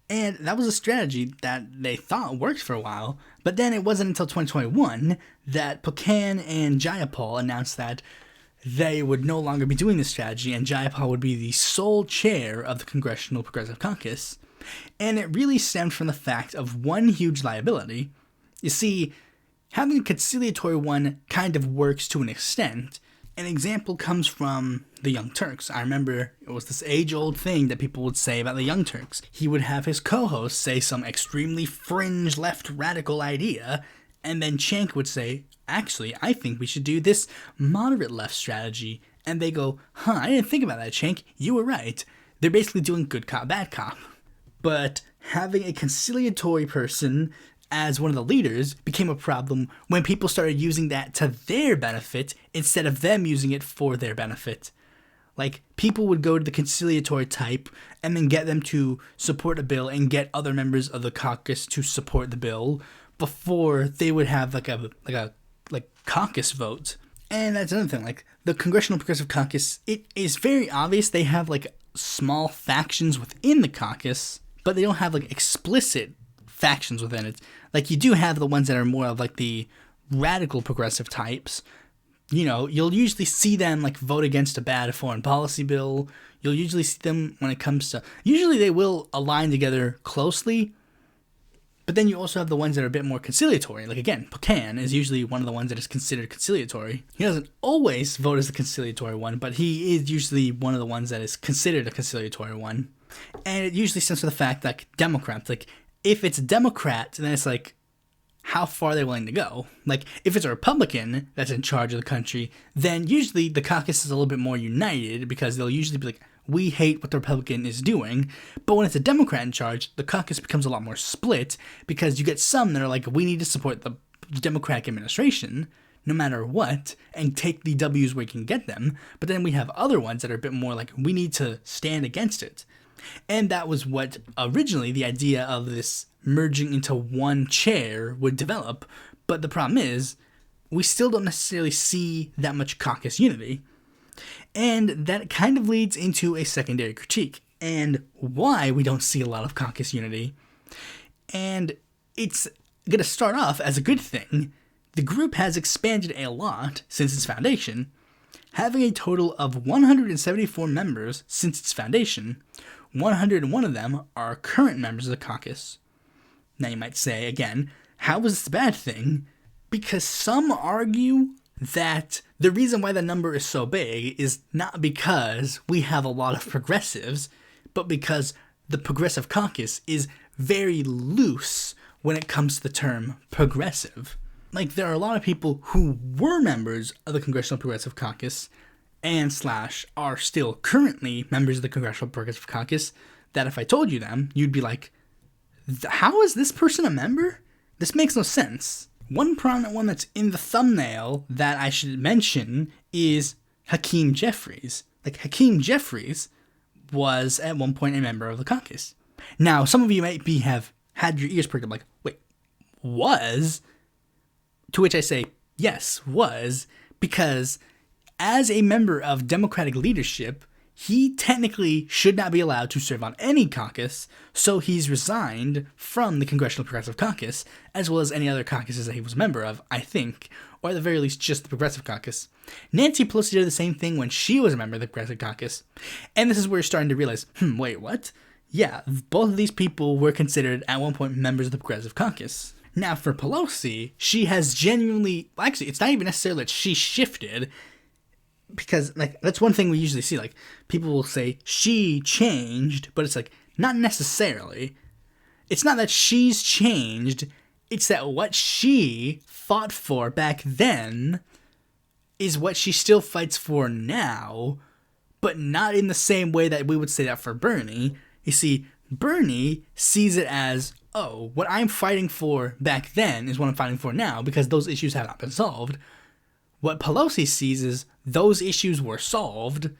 And that was a strategy that they thought worked for a while, but then it wasn't until 2021 that Buchanan and Jayapal announced that they would no longer be doing this strategy, and Jayapal would be the sole chair of the Congressional Progressive Caucus. And it really stemmed from the fact of one huge liability. You see, having a conciliatory one kind of works to an extent. An example comes from the Young Turks. I remember it was this age-old thing that people would say about the Young Turks. He would have his co-host say some extremely fringe left radical idea, and then Cenk would say, actually, I think we should do this moderate left strategy. And they go, I didn't think about that, Cenk. You were right. They're basically doing good cop, bad cop. But having a conciliatory person as one of the leaders became a problem when people started using that to their benefit instead of them using it for their benefit. Like, people would go to the conciliatory type and then get them to support a bill and get other members of the caucus to support the bill before they would have like a caucus vote. And that's another thing, like, the Congressional Progressive Caucus, it is very obvious they have like small factions within the caucus, but they don't have like explicit factions within it. Like, you do have the ones that are more of like the radical progressive types. You'll usually see them like vote against a bad foreign policy bill. You'll usually see them when it comes to, usually they will align together closely, but then you also have the ones that are a bit more conciliatory. Like, again, Buchanan is usually one of the ones that is considered conciliatory. He doesn't always vote as the conciliatory one, but he is usually one of the ones that is considered a conciliatory one. And it usually stems from the fact that Democrats, like, if it's a Democrat, then it's like, how far they're willing to go. Like, if it's a Republican that's in charge of the country, then usually the caucus is a little bit more united because they'll usually be like, we hate what the Republican is doing. But when it's a Democrat in charge, the caucus becomes a lot more split because you get some that are like, we need to support the Democratic administration no matter what and take the W's where we can get them. But then we have other ones that are a bit more like, we need to stand against it. And that was what originally the idea of this merging into one chair would develop. But the problem is, we still don't necessarily see that much caucus unity. And that kind of leads into a secondary critique and why we don't see a lot of caucus unity. And it's going to start off as a good thing. The group has expanded a lot since its foundation, having a total of 174 members since its foundation. 101 of them are current members of the caucus. Now you might say, again, how is this a bad thing? Because some argue that the reason why the number is so big is not because we have a lot of progressives, but because the Progressive Caucus is very loose when it comes to the term progressive. Like, there are a lot of people who were members of the Congressional Progressive Caucus and / are still currently members of the Congressional Progressive Caucus that if I told you them, you'd be like, how is this person a member? This makes no sense. One prominent one that's in the thumbnail that I should mention is Hakeem Jeffries. Like, Hakeem Jeffries was at one point a member of the caucus. Now, some of you might have had your ears perked up like, wait, was? To which I say, yes, was, because as a member of Democratic leadership, he technically should not be allowed to serve on any caucus, so he's resigned from the Congressional Progressive Caucus, as well as any other caucuses that he was a member of, I think, or at the very least just the Progressive Caucus. Nancy Pelosi did the same thing when she was a member of the Progressive Caucus, and this is where you're starting to realize, wait, what? Yeah, both of these people were considered at one point members of the Progressive Caucus. Now, for Pelosi, she has genuinely, actually, it's not even necessarily that she shifted, because, like, that's one thing we usually see, like, people will say, she changed, but it's like, not necessarily. It's not that she's changed, it's that what she fought for back then is what she still fights for now, but not in the same way that we would say that for Bernie. You see, Bernie sees it as, oh, what I'm fighting for back then is what I'm fighting for now, because those issues have not been solved. What Pelosi sees is those issues were solved,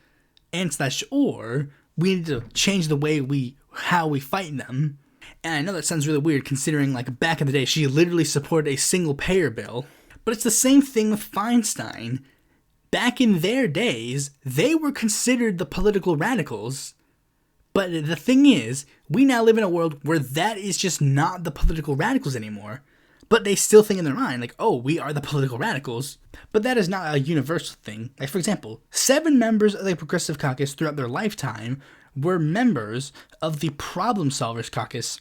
and or we need to change the way how we fight them. And I know that sounds really weird considering, like, back in the day, she literally supported a single-payer bill. But it's the same thing with Feinstein. Back in their days, they were considered the political radicals. But the thing is, we now live in a world where that is just not the political radicals anymore. But they still think in their mind, like, oh, we are the political radicals. But that is not a universal thing. Like, for example, 7 members of the Progressive Caucus throughout their lifetime were members of the Problem Solvers Caucus,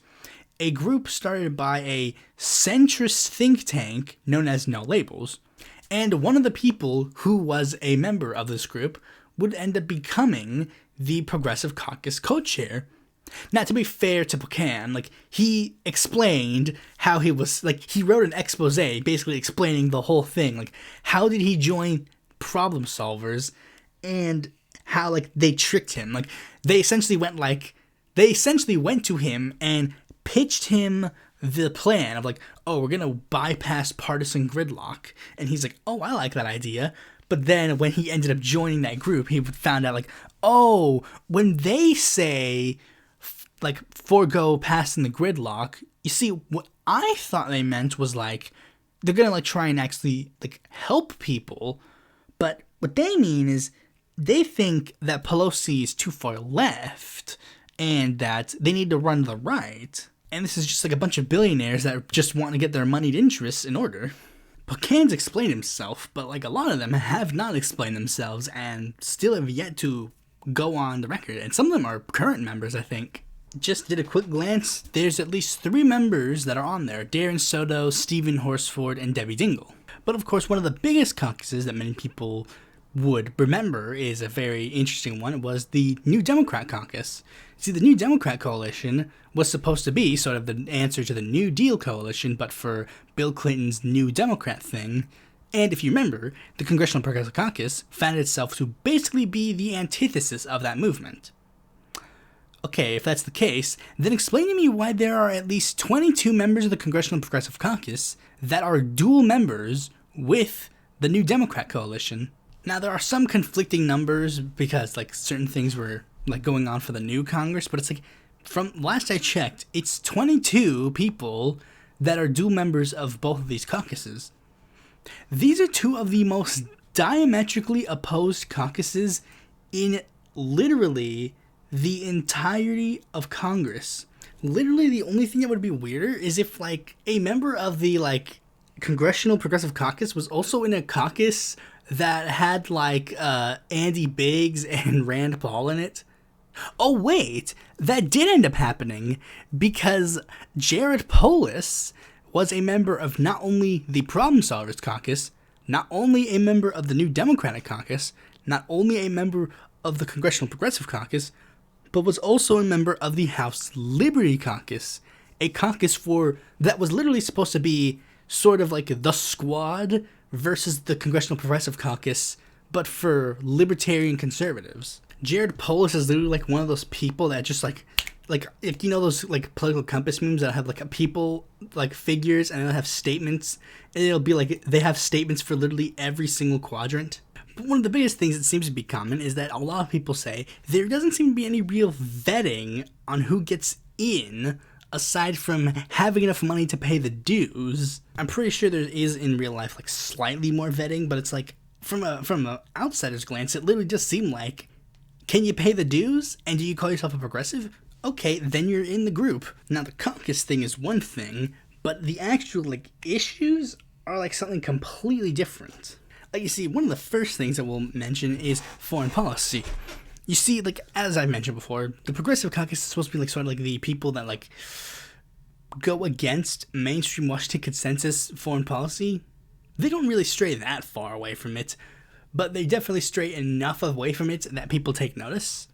a group started by a centrist think tank known as No Labels. And one of the people who was a member of this group would end up becoming the Progressive Caucus co-chair. Now, to be fair to Buchanan, like, he explained how he was, like, he wrote an expose basically explaining the whole thing. Like, how did he join Problem Solvers and how, like, they tricked him. Like, they essentially went to him and pitched him the plan of, like, oh, we're gonna bypass partisan gridlock, and he's like, oh, I like that idea. But then when he ended up joining that group, he found out, like, oh, when they say, like, forego passing the gridlock, you see, what I thought they meant was, like, they're gonna, like, try and actually, like, help people, but what they mean is they think that Pelosi is too far left and that they need to run to the right. And this is just like a bunch of billionaires that just want to get their moneyed interests in order. Buchanan's explained himself, but, like, a lot of them have not explained themselves and still have yet to go on the record. And some of them are current members, I think. Just did a quick glance. There's at least 3 members that are on there: Darren Soto, Stephen Horsford, and Debbie Dingell. But of course, one of the biggest caucuses that many people would remember is a very interesting one. It was the New Democrat Caucus. See, the New Democrat Coalition was supposed to be sort of the answer to the New Deal Coalition, but for Bill Clinton's New Democrat thing. And if you remember, the Congressional Progressive Caucus found itself to basically be the antithesis of that movement. Okay, if that's the case, then explain to me why there are at least 22 members of the Congressional Progressive Caucus that are dual members with the New Democrat Coalition. Now, there are some conflicting numbers because, like, certain things were, like, going on for the new Congress, but it's like, from last I checked, it's 22 people that are dual members of both of these caucuses. These are 2 of the most diametrically opposed caucuses in literally the entirety of Congress. Literally, the only thing that would be weirder is if, like, a member of the, like, Congressional Progressive Caucus was also in a caucus that had, like, Andy Biggs and Rand Paul in it. Oh, wait, that did end up happening because Jared Polis was a member of not only the Problem Solvers Caucus, not only a member of the New Democratic Caucus, not only a member of the Congressional Progressive Caucus, but was also a member of the House Liberty Caucus, a caucus that was literally supposed to be sort of like the Squad versus the Congressional Progressive Caucus, but for libertarian conservatives. Jared Polis is literally like one of those people that just like you know those, like, political compass memes that have, like, a people, like, figures, and they'll have statements, and it'll be like they have statements for literally every single quadrant. But one of the biggest things that seems to be common is that a lot of people say there doesn't seem to be any real vetting on who gets in, aside from having enough money to pay the dues. I'm pretty sure there is in real life, like, slightly more vetting, but it's like, from a outsider's glance, it literally just seemed like, can you pay the dues, and do you call yourself a progressive? Okay, then you're in the group. Now, the caucus thing is one thing, but the actual, like, issues are, like, something completely different. Like, you see, one of the first things that we'll mention is foreign policy. You see, like, as I mentioned before, the Progressive Caucus is supposed to be, like, sort of like the people that, like, go against mainstream Washington consensus foreign policy. They don't really stray that far away from it, but they definitely stray enough away from it that people take notice.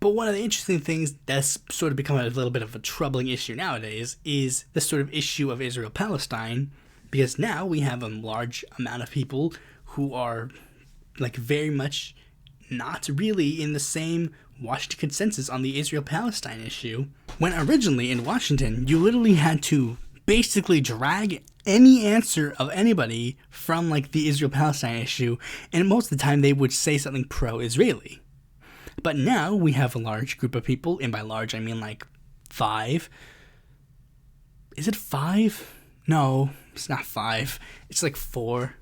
But one of the interesting things that's sort of become a little bit of a troubling issue nowadays is the sort of issue of Israel-Palestine, because now we have a large amount of people who are like very much not really in the same Washington consensus on the Israel-Palestine issue, when originally in Washington you literally had to basically drag any answer of anybody from like the Israel-Palestine issue, and most of the time they would say something pro-Israeli. But now we have a large group of people, and by large I mean like 5. Is it 5? No, it's not 5. It's like 4.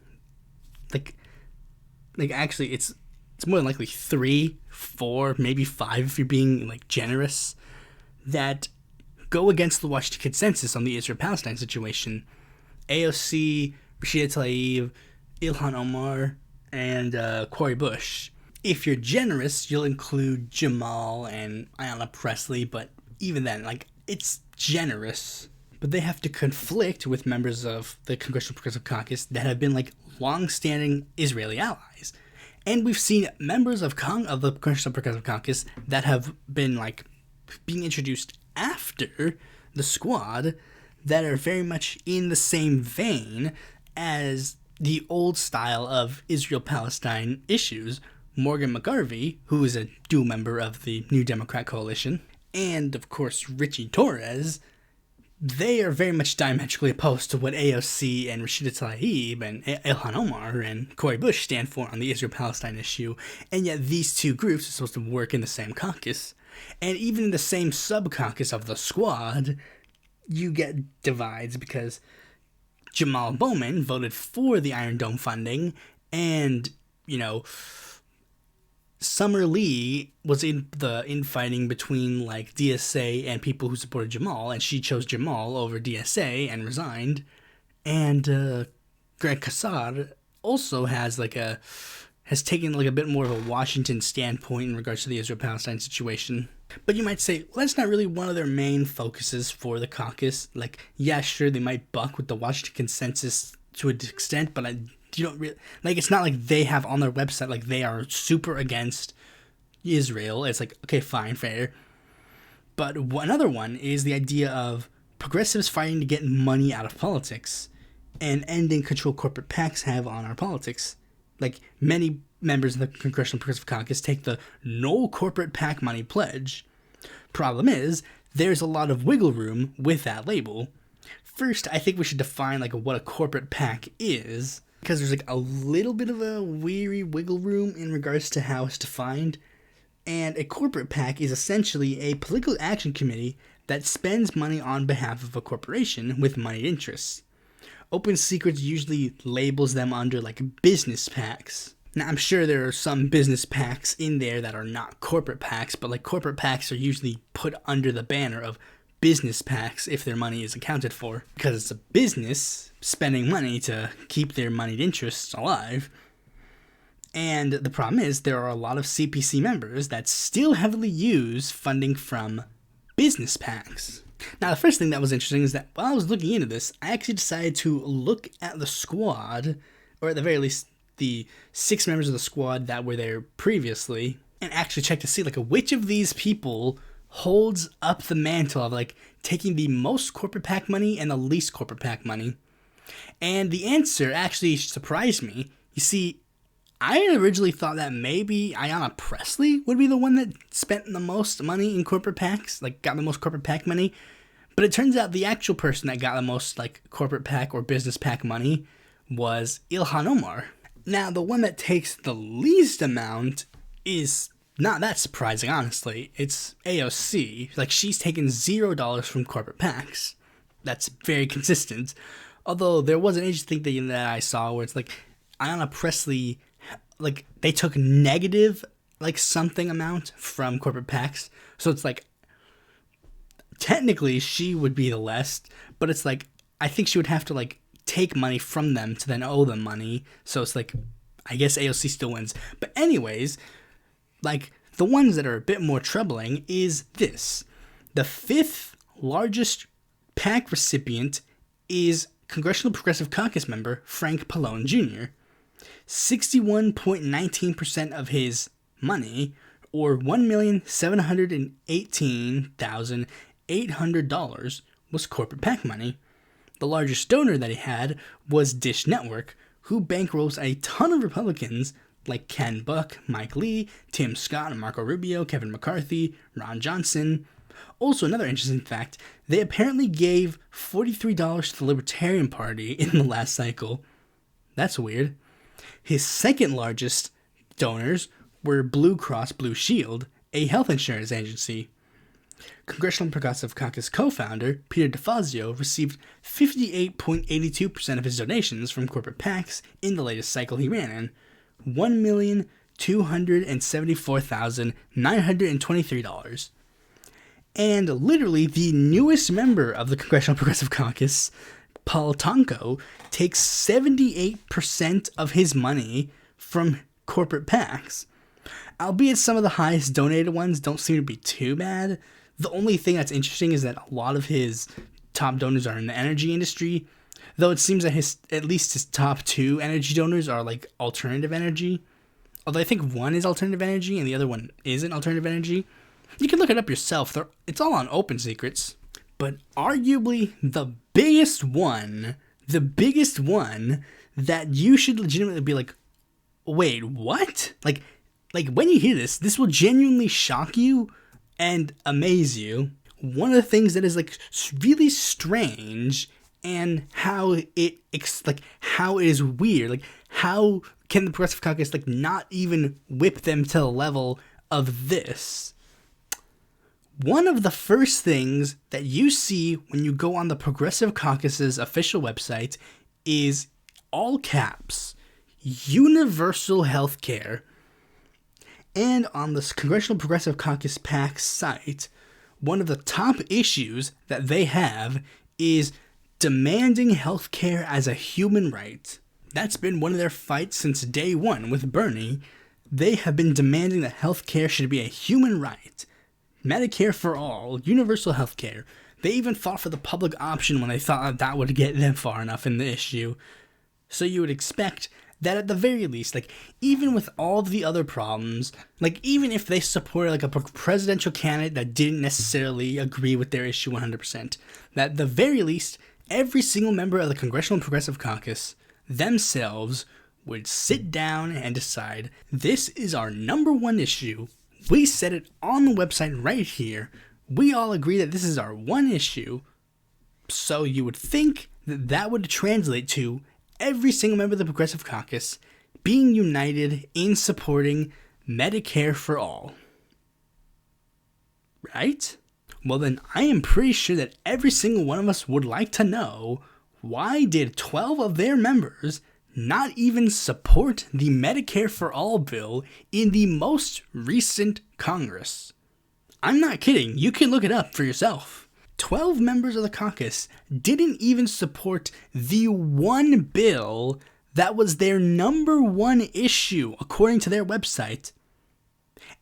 Like actually it's more than likely 3, 4, maybe 5 if you're being like generous, that go against the Washington consensus on the Israel-Palestine situation. AOC, Rashida Tlaib, Ilhan Omar, and Cori Bush. If you're generous, you'll include Jamal and Ayanna Pressley, but even then, like, it's generous. But they have to conflict with members of the Congressional Progressive Caucus that have been, like, long-standing Israeli allies. And we've seen members of the Congressional Progressive Caucus that have been, like, being introduced after the squad that are very much in the same vein as the old style of Israel-Palestine issues. Morgan McGarvey, who is a dual member of the New Democrat Coalition, and, of course, Richie Torres, they are very much diametrically opposed to what AOC and Rashida Tlaib and Ilhan Omar and Cori Bush stand for on the Israel-Palestine issue, and yet these two groups are supposed to work in the same caucus. And even in the same sub-caucus of the squad, you get divides because Jamal Bowman voted for the Iron Dome funding, and, you know, Summer Lee was in the infighting between like DSA and people who supported Jamal, and she chose Jamal over DSA and resigned. And Greg Casar also has taken like a bit more of a Washington standpoint in regards to the Israel-Palestine situation. But you might say, well, that's not really one of their main focuses for the caucus. Like, yeah, sure, they might buck with the Washington consensus to an extent, but you don't really, like, it's not like they have on their website, like, they are super against Israel. It's like, okay, fine, fair. But another one is the idea of progressives fighting to get money out of politics and ending control corporate PACs have on our politics. Like, many members of the Congressional Progressive Caucus take the no corporate PAC money pledge. Problem is, there's a lot of wiggle room with that label. First, I think we should define, like, what a corporate PAC is, because there's like a little bit of a weary wiggle room in regards to how it's defined. And a corporate PAC is essentially a political action committee that spends money on behalf of a corporation with moneyed interests. Open Secrets usually labels them under like business PACs. Now, I'm sure there are some business PACs in there that are not corporate PACs, but like corporate PACs are usually put under the banner of business PACs if their money is accounted for, because it's a business spending money to keep their moneyed interests alive. And the problem is there are a lot of CPC members that still heavily use funding from business PACs. Now, the first thing that was interesting is that while I was looking into this, I actually decided to look at the squad, or at the very least the 6 members of the squad that were there previously, and actually check to see like which of these people holds up the mantle of like taking the most corporate PAC money and the least corporate PAC money. And the answer actually surprised me. You see, I originally thought that maybe Ayanna Pressley would be the one that spent the most money in corporate PACs, like got the most corporate PAC money. But it turns out the actual person that got the most like corporate PAC or business PAC money was Ilhan Omar. Now, the one that takes the least amount is not that surprising, honestly. It's AOC. Like, she's taken $0 from corporate PACs. That's very consistent. Although, there was an interesting thing that I saw where it's like, Ayanna Pressley, like, they took negative, like, something amount from corporate PACs. So it's like, technically, she would be the less, but it's like, I think she would have to, like, take money from them to then owe them money. So it's like, I guess AOC still wins. But anyways, like, the ones that are a bit more troubling is this. The 5th largest PAC recipient is Congressional Progressive Caucus member Frank Pallone Jr. 61.19% of his money, or $1,718,800, was corporate PAC money. The largest donor that he had was Dish Network, who bankrolls a ton of Republicans like Ken Buck, Mike Lee, Tim Scott, Marco Rubio, Kevin McCarthy, Ron Johnson. Also, another interesting fact, they apparently gave $43 to the Libertarian Party in the last cycle. That's weird. His second largest donors were Blue Cross Blue Shield, a health insurance agency. Congressional Progressive Caucus co-founder Peter DeFazio received 58.82% of his donations from corporate PACs in the latest cycle he ran in, $1,274,923. And literally the newest member of the Congressional Progressive Caucus, Paul Tonko, takes 78% of his money from corporate PACs. Albeit some of the highest donated ones don't seem to be too bad. The only thing that's interesting is that a lot of his top donors are in the energy industry, though it seems that at least his top two energy donors are like alternative energy. Although I think one is alternative energy and the other one isn't alternative energy. You can look it up yourself. It's all on Open Secrets. But arguably the biggest one that you should legitimately be like, wait, what? Like when you hear this will genuinely shock you and amaze you. One of the things that is like really strange and how it is weird, like how can the Progressive Caucus like not even whip them to the level of this? One of the first things that you see when you go on the Progressive Caucus's official website is all caps, universal health care. And on the Congressional Progressive Caucus PAC site, one of the top issues that they have is demanding health care as a human right. That's been one of their fights since day one with Bernie. They have been demanding that health care should be a human right. Medicare-For-All, universal health care. They even fought for the public option when they thought that would get them far enough in the issue. So you would expect that at the very least, like, even with all of the other problems, like, even if they supported, like, a presidential candidate that didn't necessarily agree with their issue 100%, that at the very least, every single member of the Congressional Progressive Caucus themselves would sit down and decide, this is our number one issue. We said it on the website right here. We all agree that this is our one issue. So you would think that that would translate to every single member of the Progressive Caucus being united in supporting Medicare-For-All. Right? Well then, I am pretty sure that every single one of us would like to know, why did 12 of their members not even support the Medicare-For-All bill in the most recent Congress? I'm not kidding. You can look it up for yourself. 12 members of the caucus didn't even support the one bill that was their number one issue, according to their website.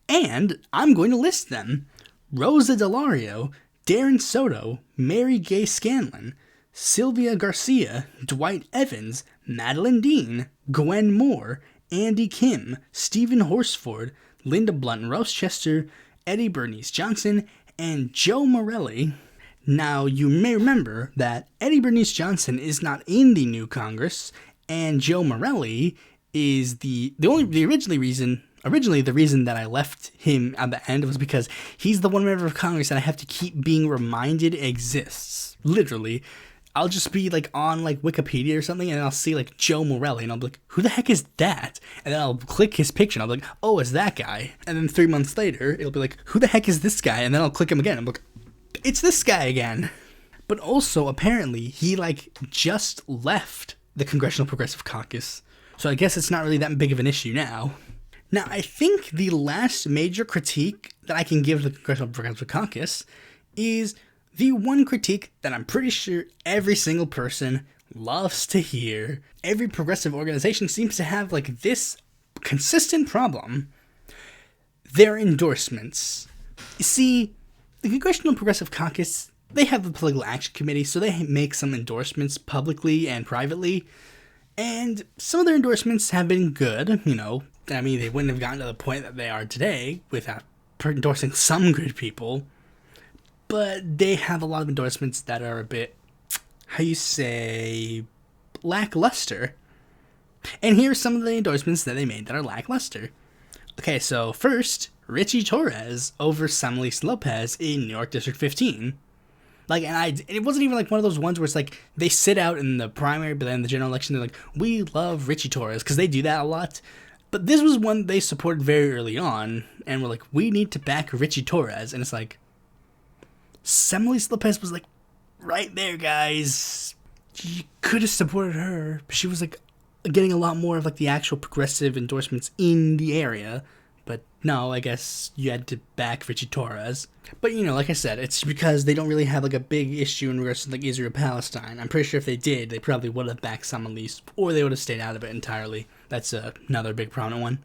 And I'm going to list them. Rosa DeLauro, Darren Soto, Mary Gay Scanlon, Sylvia Garcia, Dwight Evans, Madeline Dean, Gwen Moore, Andy Kim, Stephen Horsford, Linda Blunt Rochester, Eddie Bernice Johnson, and Joe Morelli. Now, you may remember that Eddie Bernice Johnson is not in the new Congress, and Joe Morelli is originally the reason that I left him at the end was because he's the one member of Congress that I have to keep being reminded exists. Literally. I'll just be like on like Wikipedia or something and I'll see like Joe Morelli and I'll be like, who the heck is that? And then I'll click his picture and I'll be like, oh, it's that guy. And then 3 months later, it'll be like, who the heck is this guy? And then I'll click him again. I'm like, it's this guy again. But also, apparently, he like just left the Congressional Progressive Caucus. So I guess it's not really that big of an issue now. Now, I think the last major critique that I can give the Congressional Progressive Caucus is the one critique that I'm pretty sure every single person loves to hear. Every progressive organization seems to have like this consistent problem. Their endorsements. You see, the Congressional Progressive Caucus they have the political action committee, so they make some endorsements publicly and privately. And some of their endorsements have been good, you know. I mean, they wouldn't have gotten to the point that they are today without endorsing some good people. But they have a lot of endorsements that are a bit, how you say, lackluster. And here are some of the endorsements that they made that are lackluster. Okay, so first, Richie Torres over Samalis Lopez in New York District 15. Like, and it wasn't even like one of those ones where it's like they sit out in the primary, but then the general election, they're like, we love Richie Torres, because they do that a lot. But this was one they supported very early on, and were like, we need to back Richie Torres. And it's like, Samalis Lopez was like, right there, guys. You could have supported her, but she was like getting a lot more of like the actual progressive endorsements in the area. But no, I guess you had to back Richie Torres. But, you know, like I said, it's because they don't really have like a big issue in regards to like Israel-Palestine. I'm pretty sure if they did, they probably would have backed Samalis, or they would have stayed out of it entirely. That's another big prominent one.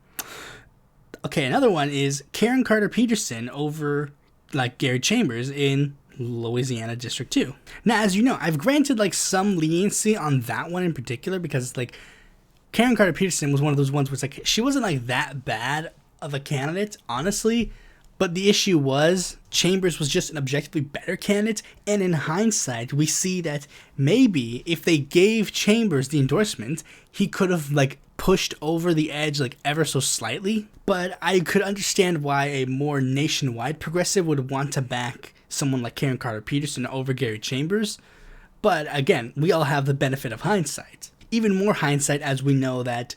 Okay, another one is Karen Carter Peterson over like Gary Chambers in Louisiana District 2. Now, as you know, I've granted like some leniency on that one in particular, because like Karen Carter Peterson was one of those ones where it's like she wasn't like that bad of a candidate, honestly, but the issue was Chambers was just an objectively better candidate, and in hindsight we see that maybe if they gave Chambers the endorsement, he could have like pushed over the edge like ever so slightly. But I could understand why a more nationwide progressive would want to back someone like Karen Carter Peterson over Gary Chambers. But again, we all have the benefit of hindsight. Even more hindsight as we know that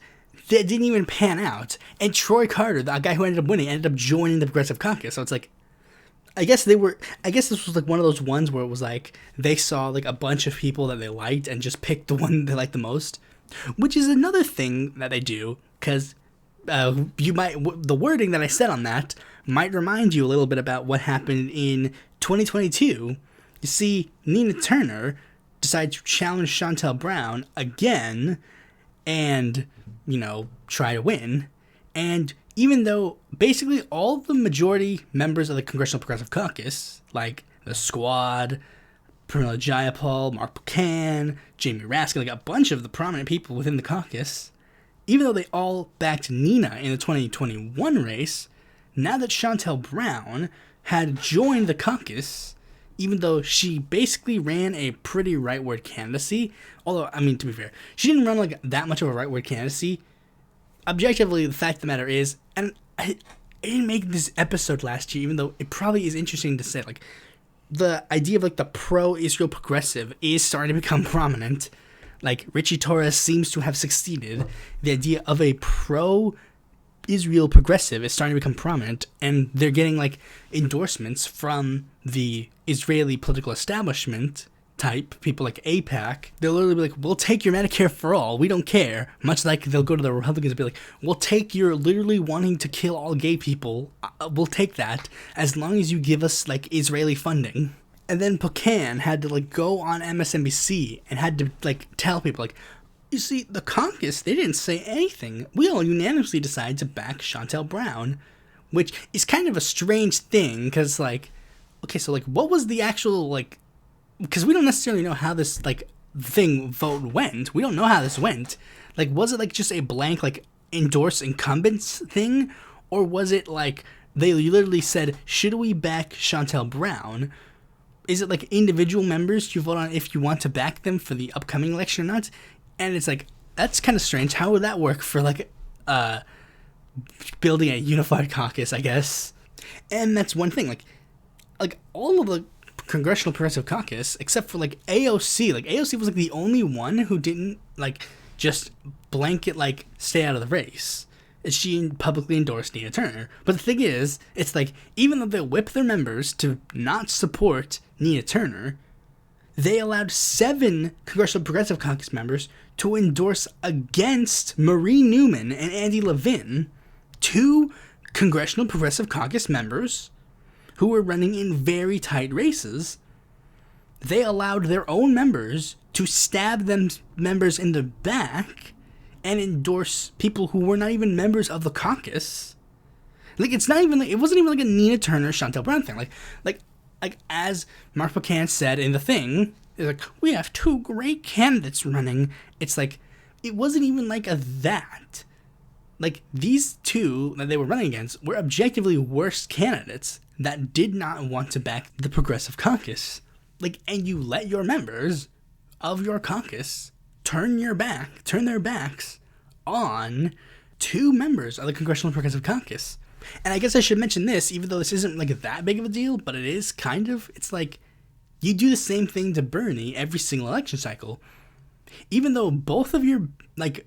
that didn't even pan out. And Troy Carter, the guy who ended up winning, ended up joining the Progressive Caucus. So it's like, I guess this was like one of those ones where it was like they saw like a bunch of people that they liked and just picked the one they liked the most, which is another thing that they do, because the wording that I said on that might remind you a little bit about what happened in 2022. You see, Nina Turner decided to challenge Shontel Brown again and, you know, try to win. And even though basically all the majority members of the Congressional Progressive Caucus, like the Squad, Pramila Jayapal, Mark Buchan, Jamie Raskin, like a bunch of the prominent people within the caucus, even though they all backed Nina in the 2021 race, now that Shontel Brown had joined the caucus, even though she basically ran a pretty rightward candidacy, although, I mean, to be fair, she didn't run like that much of a rightward candidacy. Objectively, the fact of the matter is, and I didn't make this episode last year, even though it probably is interesting to say, like, the idea of like the pro-Israel progressive is starting to become prominent. Like, Richie Torres seems to have succeeded. The idea of a pro-Israel progressive is starting to become prominent, and they're getting like endorsements from the Israeli political establishment type, people like AIPAC. They'll literally be like, we'll take your Medicare-For-All, we don't care. Much like they'll go to the Republicans and be like, we'll take your literally wanting to kill all gay people, we'll take that, as long as you give us like Israeli funding. And then Buchan had to like go on MSNBC and had to like tell people like, you see, the caucus, they didn't say anything. We all unanimously decided to back Shontel Brown, which is kind of a strange thing, because like, okay, so like what was the actual like, because we don't necessarily know how this like vote went. We don't know how this went. Like, was it like just a blank like endorse incumbents thing, or was it like they literally said, should we back Shontel Brown? Is it like individual members you vote on if you want to back them for the upcoming election or not? And it's like, that's kind of strange. How would that work for like building a unified caucus, I guess? And that's one thing. Like all of the Congressional Progressive Caucus, except for like AOC. Like AOC was like the only one who didn't like just blanket like stay out of the race. She publicly endorsed Nina Turner. But the thing is, it's like, even though they whip their members to not support Nina Turner, they allowed 7 Congressional Progressive Caucus members to endorse against Marie Newman and Andy Levin, 2 Congressional Progressive Caucus members who were running in very tight races. They allowed their own members to stab them members in the back and endorse people who were not even members of the caucus. Like, it's not even like, it wasn't even like a Nina Turner, Shontel Brown thing. Like Like, as Mark Buchanan said in The Thing, it's like, we have two great candidates running. It's like, it wasn't even like a that. Like, these two that they were running against were objectively worse candidates that did not want to back the Progressive Caucus. Like, and you let your members of your caucus turn their backs on two members of the Congressional Progressive Caucus. And I guess I should mention this, even though this isn't like that big of a deal, but it is kind of. It's like, you do the same thing to Bernie every single election cycle. Even though both of your, both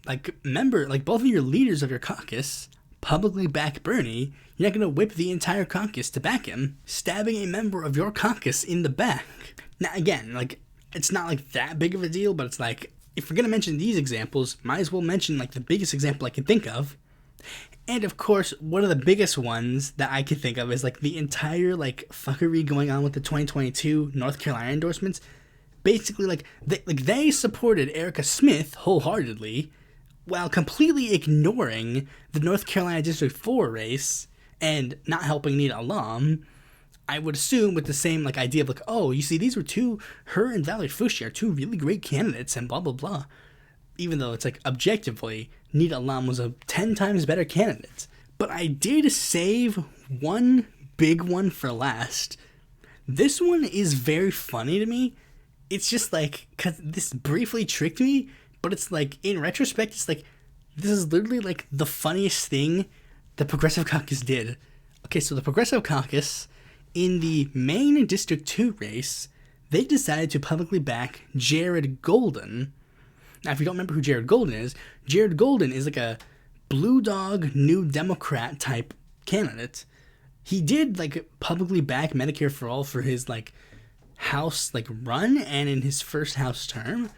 of your leaders of your caucus publicly back Bernie, you're not going to whip the entire caucus to back him, stabbing a member of your caucus in the back. Now, again, like, it's not like that big of a deal, but it's like, if we're going to mention these examples, might as well mention like the biggest example I can think of. And of course, one of the biggest ones that I can think of is like the entire like fuckery going on with the 2022 North Carolina endorsements. Basically, like they supported Erica Smith wholeheartedly, while completely ignoring the North Carolina District 4 race and not helping Nita Alam. I would assume with the same like idea of like, oh, you see, these were her and Valerie Fouchier are two really great candidates and blah blah blah. Even though it's like objectively, Nita Alam was a 10 times better candidate. But I did save one big one for last. This one is very funny to me. It's just like, cause this briefly tricked me, but it's like, in retrospect, it's like, this is literally like the funniest thing the Progressive Caucus did. Okay, so the Progressive Caucus, in the Maine District 2 race, they decided to publicly back Jared Golden. Now, if you don't remember who Jared Golden is like a blue dog, New Democrat type candidate. He did like publicly back Medicare-For-All for his like House like run and in his first House term,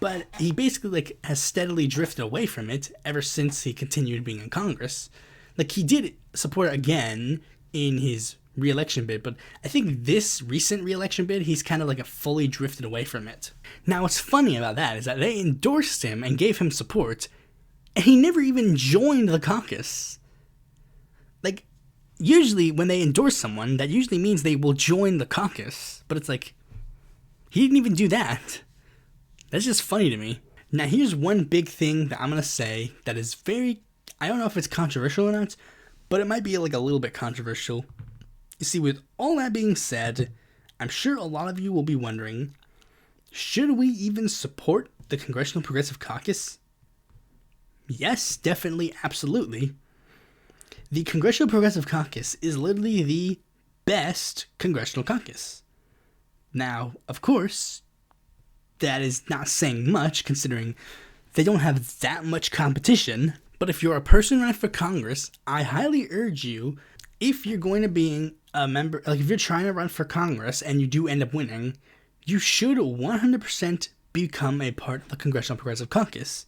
but he basically like has steadily drifted away from it ever since he continued being in Congress. Like, he did support it again in his re-election bid, but I think this recent re-election bid, he's kind of like a fully drifted away from it. Now, what's funny about that is that they endorsed him and gave him support, and he never even joined the caucus. Like, usually when they endorse someone, that usually means they will join the caucus, but it's like, he didn't even do that. That's just funny to me. Now, here's one big thing that I'm going to say that is very, I don't know if it's controversial or not, but it might be like a little bit controversial. You see, with all that being said, I'm sure a lot of you will be wondering, should we even support the Congressional Progressive Caucus? Yes, definitely, absolutely. The Congressional Progressive Caucus is literally the best congressional caucus. Now, of course, that is not saying much considering they don't have that much competition, but if you're a person running for Congress, I highly urge you, if you're going to be a member, like if you're trying to run for Congress and you do end up winning, you should 100% become a part of the Congressional Progressive Caucus.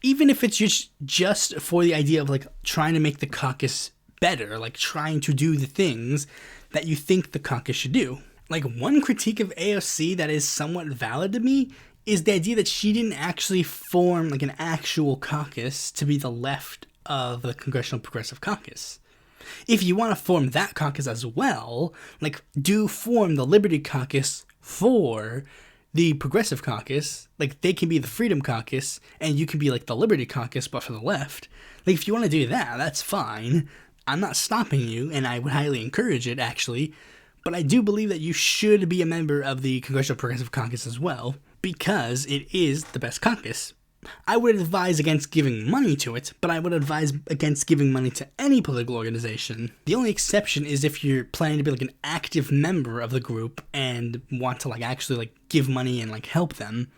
Even if it's just for the idea of like trying to make the caucus better, like trying to do the things that you think the caucus should do. Like, one critique of AOC that is somewhat valid to me is the idea that she didn't actually form like an actual caucus to be the left of the Congressional Progressive Caucus. If you want to form that caucus as well, like, do form the Liberty Caucus for the Progressive Caucus. Like, they can be the Freedom Caucus, and you can be like the Liberty Caucus, but for the left. Like, if you want to do that, that's fine. I'm not stopping you, and I would highly encourage it, actually. But I do believe that you should be a member of the Congressional Progressive Caucus as well, because it is the best caucus. I would advise against giving money to it, but I would advise against giving money to any political organization. The only exception is if you're planning to be like an active member of the group and want to like actually like give money and like help them.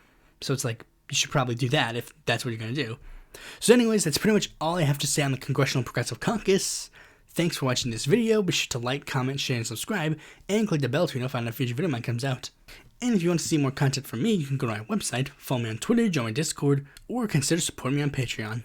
So it's like, you should probably do that if that's what you're going to do. So anyways, that's pretty much all I have to say on the Congressional Progressive Caucus. Thanks for watching this video. Be sure to like, comment, share, and subscribe, and click the bell to be notified when a future video of mine comes out. And if you want to see more content from me, you can go to my website, follow me on Twitter, join my Discord, or consider supporting me on Patreon.